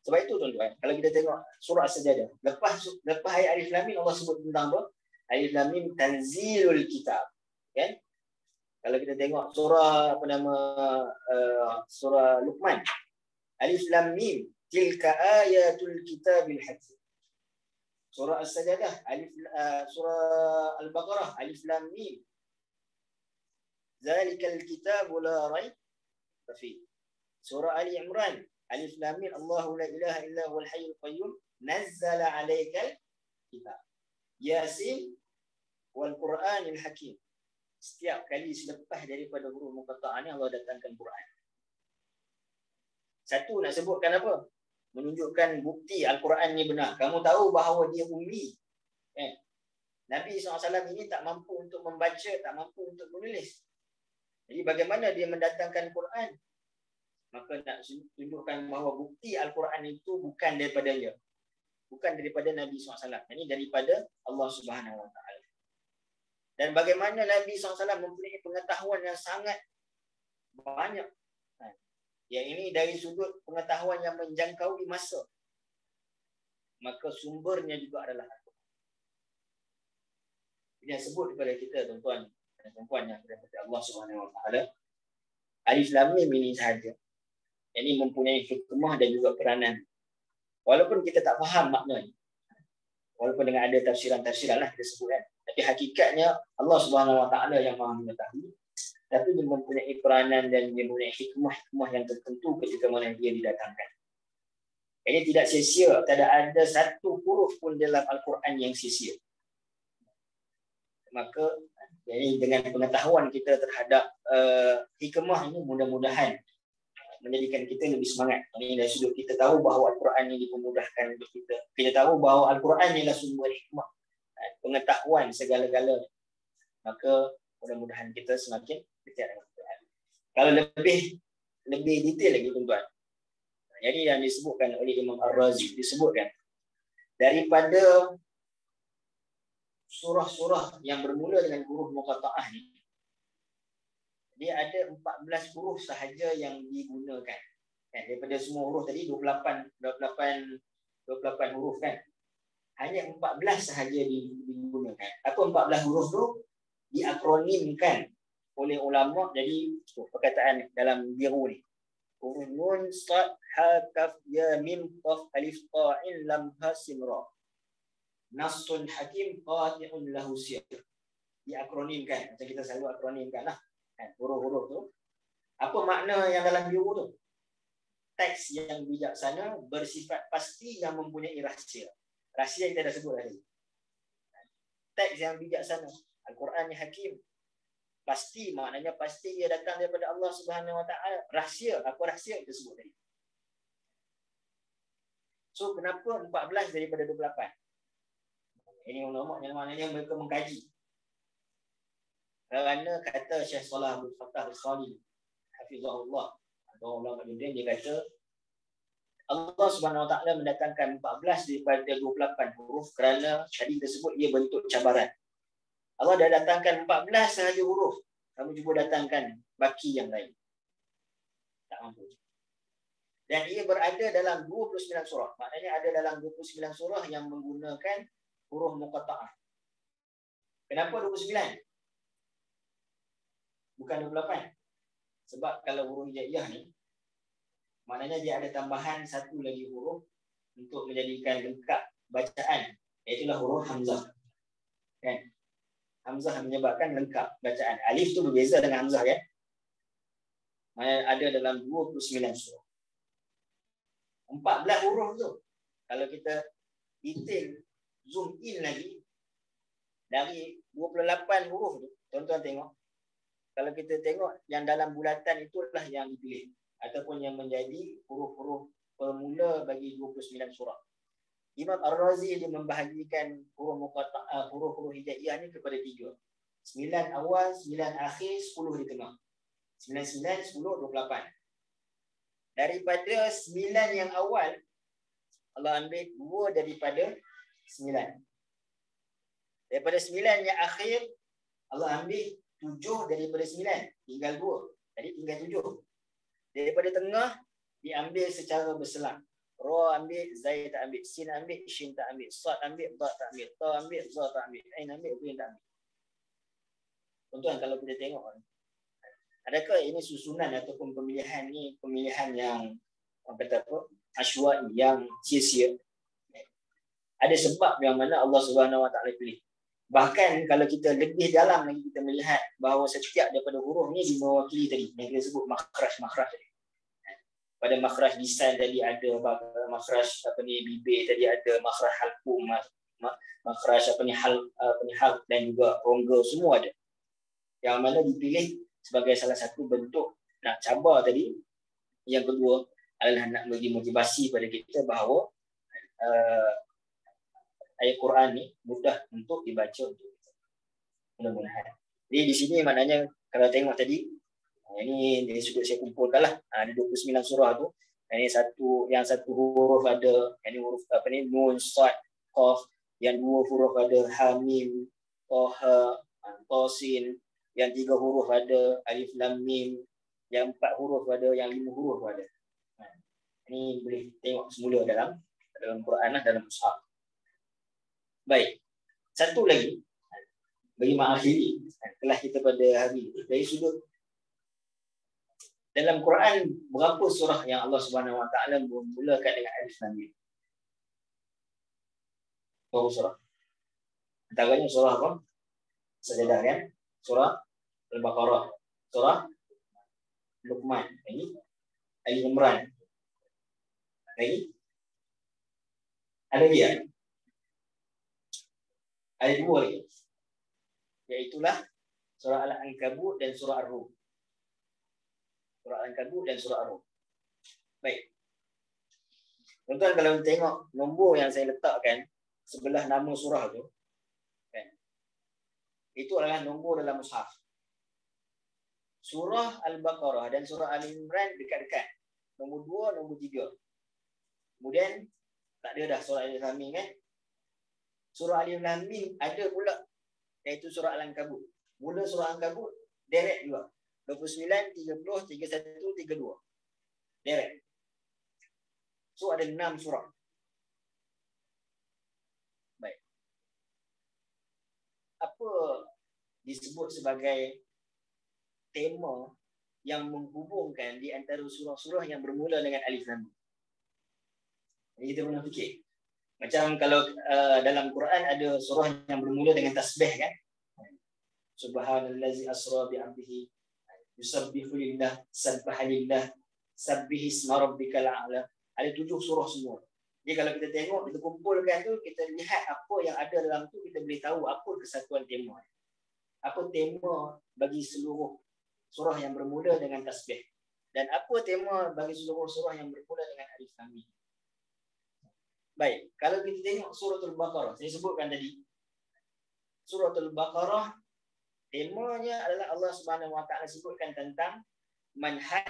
Sebab itu tuan-tuan, kalau kita tengok surah As-Sajadah, lepas ayat Alif Lam Mim, Allah sebut tentang apa? Alif Lam Mim tanzilul kitab. Kan? Kalau kita tengok surah surah Luqman, Alif Lam Mim tilka ayatul kitabil hakim. Surah As-Sajadah, surah Al-Baqarah, Alif Lam Mim zalikal kitabu la raib fi. Surah Ali Imran, Alif Lam Mim Allahu la ilaha illa huwal hayyul qayyum nazzala 'alaikal kitab. Yasin wal Qur'anil hakim. Setiap kali selepas daripada huruf muqatta'ah ni Allah datangkan Quran. Satu nak sebutkan apa? Menunjukkan bukti Al-Quran ni benar. Kamu tahu bahawa dia ummi. Nabi SAW ini tak mampu untuk membaca, tak mampu untuk menulis. Jadi bagaimana dia mendatangkan Quran? Maka nak tunjukkan bahawa bukti Al-Quran itu bukan daripada dia. Bukan daripada Nabi SAW. Ini daripada Allah Subhanahu Wa Taala. Dan bagaimana Nabi SAW mempunyai pengetahuan yang sangat banyak. Yang ini dari sudut pengetahuan yang menjangkaui masa. Maka sumbernya juga adalah Al-Quran. Ini yang sebut kepada kita, tuan-tuan dan perempuan yang daripada Allah Subhanahu Wa Taala. Alif Lam Mim ini sahaja. Ini mempunyai hikmah dan juga peranan. Walaupun kita tak faham maknanya. Walaupun dengan ada tafsiran-tafsiran lah kita sebut kan. Tapi hakikatnya Allah Subhanahu Wa Taala yang Maha mengetahui. Tapi dia mempunyai peranan dan dia mempunyai hikmah-hikmah yang tertentu ketika mana dia didatangkan. Ini tidak sia-sia. Tidak ada satu huruf pun dalam Al-Quran yang sia-sia. Maka jadi dengan pengetahuan kita terhadap hikmah ini, mudah-mudahan menjadikan kita lebih semangat. Ini dari sudut kita tahu bahawa Al-Quran ini dipermudahkan untuk kita. Kita tahu bahawa Al-Quran adalah sumber hikmah, pengetahuan segala-galanya. Maka mudah-mudahan kita semakin dekat dengan Al-Quran. Kalau lebih detail lagi, tuan-tuan. Jadi yang disebutkan oleh Imam Ar-Razi, disebutkan daripada surah-surah yang bermula dengan huruf muqatta'ah ni, dia ada 14 huruf sahaja yang digunakan. Daripada semua huruf tadi 28 huruf kan. Hanya 14 sahaja digunakan. Apa 14 huruf tu? Diakronimkan oleh ulama jadi perkataan dalam biru ni. Huruf nun, sad, ha, kaf, ya, mim, qaf, alif, ta, in, lam, ha, sin, ra. Nasun hakim qati'un lahu sir. Diakronimkan. Macam kita selalu akronimkan lah. Huruf-huruf tu. Apa makna yang dalam biru tu? Teks yang bijaksana bersifat pasti yang mempunyai rahsia. Rahsia kita dah sebut tadi. Teks yang bijaksana. Al-Quran ni hakim. Pasti, maknanya pasti ia datang daripada Allah Subhanahu Wa Taala. Rahsia. Apa rahsia kita sebut tadi? So, kenapa 14 daripada 28? Ini ulama yang maknanya mereka mengkaji. Kerana kata Syekh Salah Abdul Fattah Al-Khali hafizahullah, atau ulama kemudian dia kata Allah Subhanahu Wa Taala mendatangkan 14 daripada 28 huruf kerana tadi tersebut ia bentuk cabaran. Allah dah datangkan 14 sahaja huruf, kamu cuba datangkan baki yang lain. Tak mampu. Dan ia berada dalam 29 surah. Maknanya ada dalam 29 surah yang menggunakan huruf muqatta'ah. Kenapa 29? Bukan 28. Sebab kalau huruf hijaiyah ni, maknanya dia ada tambahan satu lagi huruf untuk menjadikan lengkap bacaan. Iaitulah huruf hamzah. Kan? Hamzah menyebabkan lengkap bacaan. Alif tu berbeza dengan hamzah, kan? Maknanya ada dalam 29 surah. 14 huruf tu, kalau kita detail, zoom in lagi, dari 28 huruf tu, tuan-tuan tengok, kalau kita tengok yang dalam bulatan itulah yang dipilih, ataupun yang menjadi huruf-huruf permula bagi 29 surah. Imam Ar-Razi dia membahagikan huruf muqatta'ah, huruf-huruf hijaiyah ni kepada 3. 9 awal, 9 akhir, 10 di tengah. 9, 9, 10, 28. Daripada 9 yang awal, Allah ambil 2 daripada 9. Daripada 9 yang akhir, Allah ambil 7 daripada 9. Tinggal 2. Jadi tinggal 7. Daripada tengah, diambil secara berselang. Ra ambil, Zai tak ambil, Sin ambil, Shin tak ambil, Sad ambil, Ba tak ambil, Ta ambil, Za tak ambil, Ain ambil, Bin tak ambil. Tuan-tuan, kalau kita tengok, adakah ini susunan ataupun pemilihan ni pemilihan yang kata apa, asywa'i, yang sia-sia? Ada sebab yang mana Allah Subhanahu Wa Taala pilih. Bahkan kalau kita lebih dalam lagi, kita melihat bahawa setiap daripada huruf ni mewakili tadi yang kita sebut makhraj tadi. Pada makhraj lisan tadi ada, makhraj apa ni bibir tadi ada, makhraj halqum, makhraj apa ni hal dan juga rongga, semua ada. Yang mana dipilih sebagai salah satu bentuk nak cabar tadi. Yang kedua adalah nak bagi motivasi pada kita bahawa ayat Quran ni mudah untuk dibaca untuk kita. Mudah-mudahan. Jadi di sini maknanya kalau tengok tadi, ini dari sudut saya kumpulkanlah. Ada 29 surah tu. Yang satu huruf ada, yang huruf apa ni, nun, sad, qaf. Yang 2 huruf ada ha, mim, toha, tosin. Yang 3 huruf ada alif lam mim. Yang 4 huruf ada, yang 5 huruf ada. Ini boleh tengok semula dalam Quran lah, dalam mushaf. Baik. Satu lagi bagi mengakhiri kelas kita pada hari ini, dari sudut dalam Quran berapa surah yang Allah Subhanahu Wa Taala memulakan dengan alif lam mim? Berapa surah? Antaranya surah apa? Sajadah, kan? Surah Al-Baqarah, surah Luqman, ini Ali Imran. Lagi? Ada dia? Ada 2 lagi. Iaitulah surah Al-Ankabut dan surah Ar-Rum. Surah Al-Ankabut dan surah Ar-Rum. Baik. Tuan-tuan, kalau tengok nombor yang saya letakkan sebelah nama surah tu, kan? Itu adalah nombor dalam mushaf. Surah Al-Baqarah dan surah Al-Imran dekat-dekat. Nombor 2, nombor 3. Kemudian tak ada dah surah Alif Lam Mim, kan? Surah Alif Lam Mim ada pula, iaitu surah Al-Ankabut. Mula surah Al-Ankabut direct juga. 29, 30, 31, 32. Direct. So ada 6 surah. Baik. Apa disebut sebagai tema yang menghubungkan di antara surah-surah yang bermula dengan alif lam mim? Jadi kita pernah fikir. Macam kalau dalam Quran ada surah yang bermula dengan tasbih, kan? Subhanallazi asra bi 'abdihi yusabbihu lillah, sabbaha lillah, sabbih isma rabbikal a'la. Ada 7 surah semua. Jadi kalau kita tengok, kita kumpulkan tu, kita lihat apa yang ada dalam tu, kita boleh tahu apa kesatuan tema. Apa tema bagi seluruh surah yang bermula dengan tasbih. Dan apa tema bagi seluruh surah yang bermula dengan alif lam mim. Baik, kalau kita tengok surah Al-Baqarah, saya sebutkan tadi, surah Al-Baqarah, temanya adalah Allah Subhanahu Wa Taala sebutkan tentang manhaj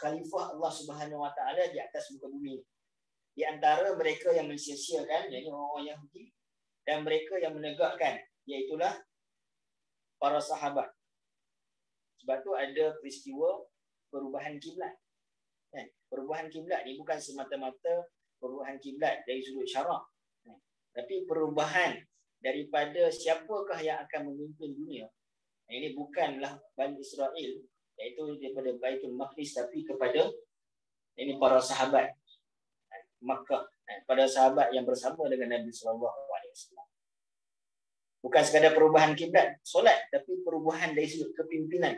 khalifah Allah Subhanahu Wa Taala di atas muka bumi. Di antara mereka yang mensia-siakan, iaitu orang-orang Yahudi, dan mereka yang menegakkan, iaitulah para sahabat. Sebab tu ada peristiwa perubahan kiblat. Perubahan kiblat ni bukan semata-mata perubahan kiblat dari sudut syarak, tapi perubahan daripada siapakah yang akan memimpin dunia. Ini bukanlah Bani Israel, iaitu daripada Baitul Maqdis, tapi kepada ini para sahabat Makkah, pada sahabat yang bersama dengan Nabi SAW. Bukan sekadar perubahan kiblat solat, tapi perubahan dari sudut kepimpinan.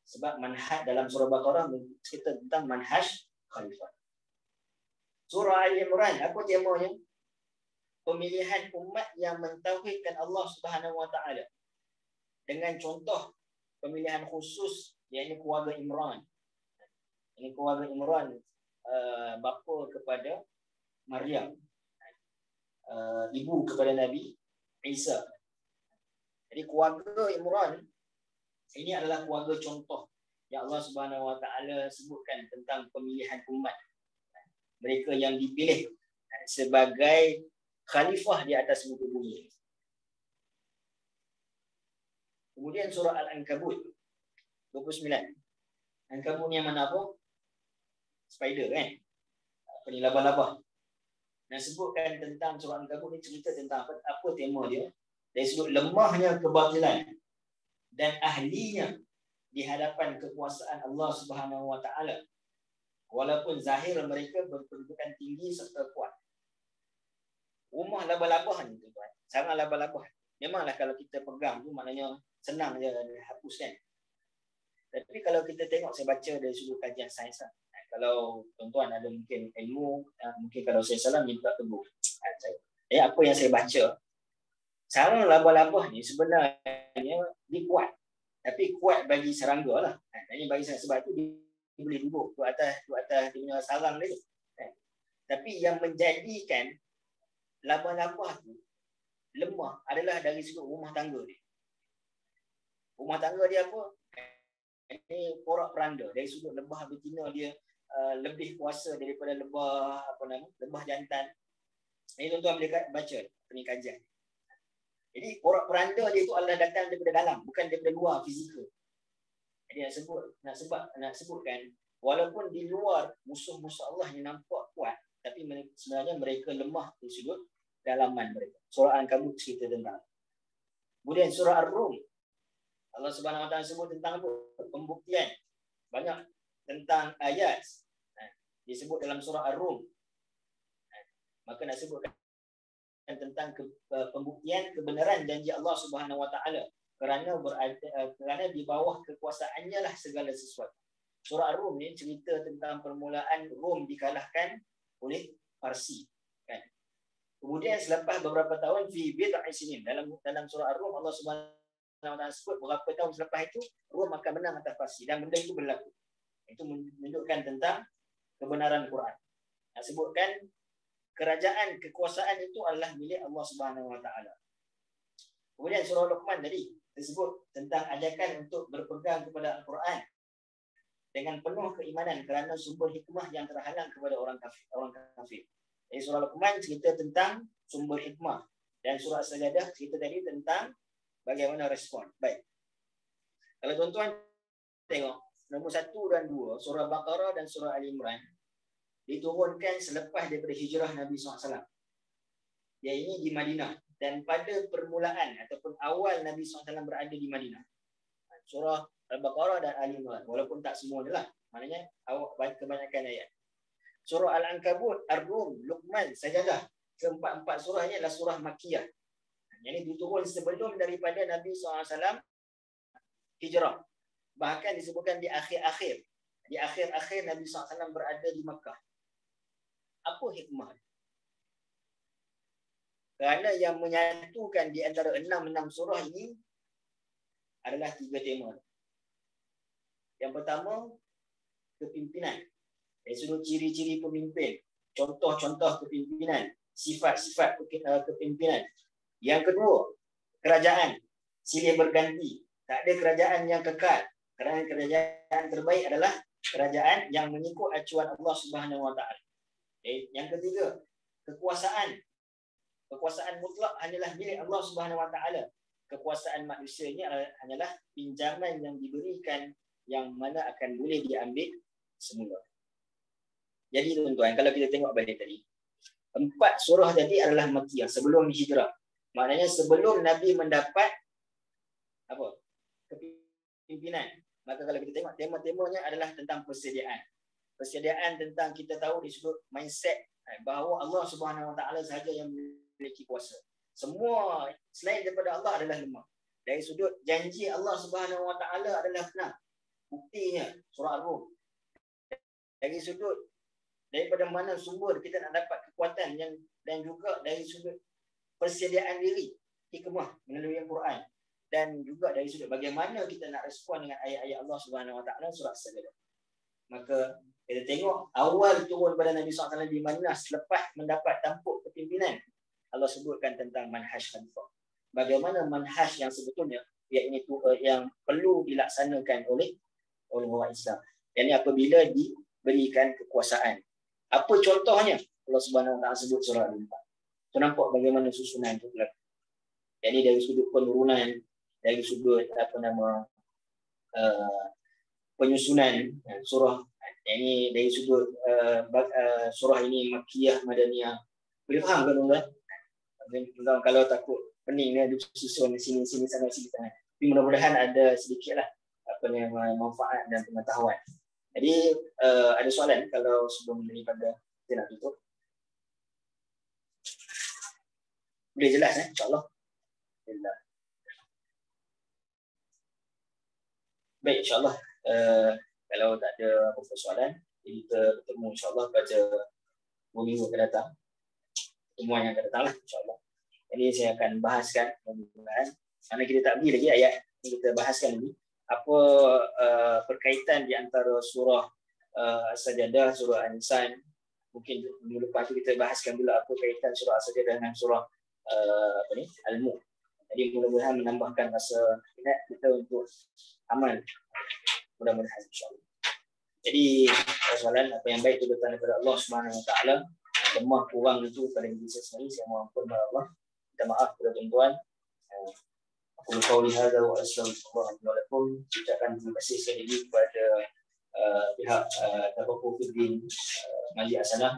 Sebab manhaj dalam surah Baqarah cerita tentang manhaj khalifah. Surah Al-Imran, apa temanya? Pemilihan umat yang mentauhidkan Allah Subhanahu Wa Taala. Dengan contoh pemilihan khusus, iaitu keluarga Imran. Ini keluarga Imran, bapa kepada Maryam, ibu kepada Nabi Isa. Jadi keluarga Imran ini adalah keluarga contoh yang Allah Subhanahu Wa Taala sebutkan tentang pemilihan umat. Mereka yang dipilih sebagai khalifah di atas muka bumi. Kemudian surah Al-Ankabut 29. Ankabut ni yang mana apa? Spider kan? Apa ni, laba-laba. Dan sebutkan tentang surah Al-Ankabut ni cerita tentang apa tema dia? Dari sudut lemahnya kebatilan dan ahlinya di hadapan kekuasaan Allah Subhanahu Wa Taala. Walaupun zahir mereka berkedudukan tinggi serta kuat. Rumah laba-laba ni tuan-tuan. Sarang laba-laba. Memanglah kalau kita pegang tu maknanya senang je hapus kan. Tapi kalau kita tengok, saya baca dari sudut kajian sains. Kalau tuan-tuan ada mungkin ilmu, mungkin kalau saya salah minta tegur. Apa yang saya baca, sarang laba-laba ni sebenarnya dia kuat. Tapi kuat bagi serangga lah. Ini bagi saya, sebab tu dia boleh duduk di atas dia punya sarang dia. Tapi yang menjadikan laba-laba tu lemah adalah dari sudut rumah tangga dia. Rumah tangga dia apa? Ini porak peranda. Dari sudut lebah betina dia lebih kuasa daripada lebah jantan. Ini tuan-tuan boleh baca ni kajian. Jadi porak peranda dia itu adalah datang daripada dalam, bukan daripada luar fizikal. Jadi nak sebutkan walaupun di luar musuh-musuh Allah yang nampak kuat, tapi sebenarnya mereka lemah di sudut dalaman mereka. Surah Al-Ankabut cerita tentang. Kemudian surah Ar-Rum, Allah Subhanahu Wa Taala sebut tentang apa? Pembuktian. Banyak tentang ayat disebut dalam surah Ar-Rum. Maka nak sebutkan tentang pembuktian kebenaran janji Allah Subhanahu Wa Taala, kerana di bawah kekuasaannya lah segala sesuatu. Surah Ar-Rum ni cerita tentang permulaan Rom dikalahkan oleh Parsi. Kan? Kemudian selepas beberapa tahun fi bid'i sinin, dalam surah Ar-Rum Allah Subhanahu Wa Taala sebut berapa tahun selepas itu Rom akan menang atas Parsi, dan benda itu berlaku. Itu menunjukkan tentang kebenaran Quran. Nak sebutkan kerajaan kekuasaan itu adalah milik Allah Subhanahu Wa Taala. Kemudian surah Luqman tadi tersebut tentang ajakan untuk berpegang kepada Al-Quran dengan penuh keimanan kerana sumber hikmah yang terhalang kepada orang kafir. Jadi surah Luqman cerita tentang sumber hikmah, dan surah As-Sajdah cerita tadi tentang bagaimana respon. Baik. Kalau tuan-tuan tengok nombor 1 dan 2, surah Baqarah dan surah Al-Imran diturunkan selepas daripada hijrah Nabi SAW. Dia ini di Madinah, dan pada permulaan ataupun awal Nabi SAW berada di Madinah. Surah Al-Baqarah dan Al-Imran, walaupun tak semua adalah, maknanya kebanyakan ayat. Surah Al-Ankabut, Ar-Rum, Luqman, Sajdah, keempat-empat surah ini adalah surah Makkiyah. Yang ini diturun sebelum daripada Nabi SAW hijrah. Bahkan disebutkan di akhir-akhir. Di akhir-akhir Nabi SAW berada di Makkah. Apa hikmah? Kerana yang menyatukan di antara 6 surah ini adalah 3 tema. Yang pertama, kepimpinan. Dari sudut ciri-ciri pemimpin, contoh-contoh kepimpinan, sifat-sifat kepimpinan. Yang kedua, kerajaan silih berganti. Tak ada kerajaan yang kekal. Kerana kerajaan terbaik adalah kerajaan yang mengikut acuan Allah Subhanahu Wa Taala. Yang ketiga, kekuasaan. Kekuasaan mutlak hanyalah milik Allah Subhanahu Wa Taala. Kekuasaan manusia ini hanyalah pinjaman yang diberikan yang mana akan boleh diambil semula. Jadi tuan-tuan, kalau kita tengok balik tadi, 4 surah tadi adalah Makkiyah sebelum hijrah. Maknanya sebelum Nabi mendapat apa? Kepimpinan. Maka kalau kita tengok tema-temanya adalah tentang persediaan. Persediaan tentang kita tahu di sudut mindset bahawa Allah Subhanahu Wa Taala sahaja yang memiliki kuasa. Semua selain daripada Allah adalah lemah. Dari sudut janji Allah Subhanahu Wa Taala adalah benar. Buktinya surah Al-Rum. Dari sudut daripada mana sumber kita nak dapat kekuatan yang dan juga dari sudut persediaan diri, hikmah melalui Al-Quran, dan juga dari sudut bagaimana kita nak respon dengan ayat-ayat Allah Subhanahu Wa Taala surah As-Sajdah. Maka kita tengok awal turun pada Nabi SAW di mana selepas mendapat tampuk kepimpinan, Allah sebutkan tentang manhaj khalifah. Bagaimana manhaj yang sebetulnya yang perlu dilaksanakan oleh orang Islam. Yang ini apabila diberikan kekuasaan. Apa contohnya? Allah Subhanahu Wa Taala sebut surah Al-Anfal. So, nampak bagaimana susunan itu berlaku. Jadi dari sudut penurunan, dari sudut penyusunan surah. Ini dari sudut surah ini Makkiyah, Madaniyah. Boleh faham kan tuan-tuan? Kalau takut pening dia susun sini sana. Tapi mudah-mudahan ada sedikitlah manfaat dan pengetahuan. Jadi ada soalan kalau sebelum daripada kita nak tutup. Boleh jelas insya-Allah. Alhamdulillah. Baik, insya-Allah kalau tak ada apa-apa soalan, kita bertemu insya-Allah pada 2 minggu akan datang. Pertemuan yang akan datang lah insya-Allah. Jadi saya akan bahaskan mudah-mudahan kerana kita tak bagi lagi ayat yang kita bahaskan lagi apa perkaitan di antara surah As-Sajdah, surah An-Insan. Mungkin minggu lepas tu kita bahaskan dulu apa kaitan surah As-Sajdah dengan surah Al-Mulk. Jadi mudah-mudahan menambahkan rasa minat kita untuk amal. Mudah-mudahan insya-Allah. Jadi soalan apa yang baik itu datang daripada Allah Subhanahu Wa Taala. Lemah kurang itu pada diri saya sendiri, saya mohon ampun kepada Allah. Minta maaf kepada tuan-tuan. Aku qauli hadza wa astaghfirullah lakum. Ucapkan terima kasih sekali lagi kepada pihak Tafakur Fiddin Majlis As-Sanah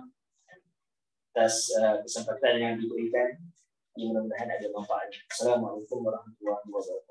atas kesempatan yang diberikan. Mudah-mudahan ada manfaat. Assalamualaikum warahmatullahi wabarakatuh.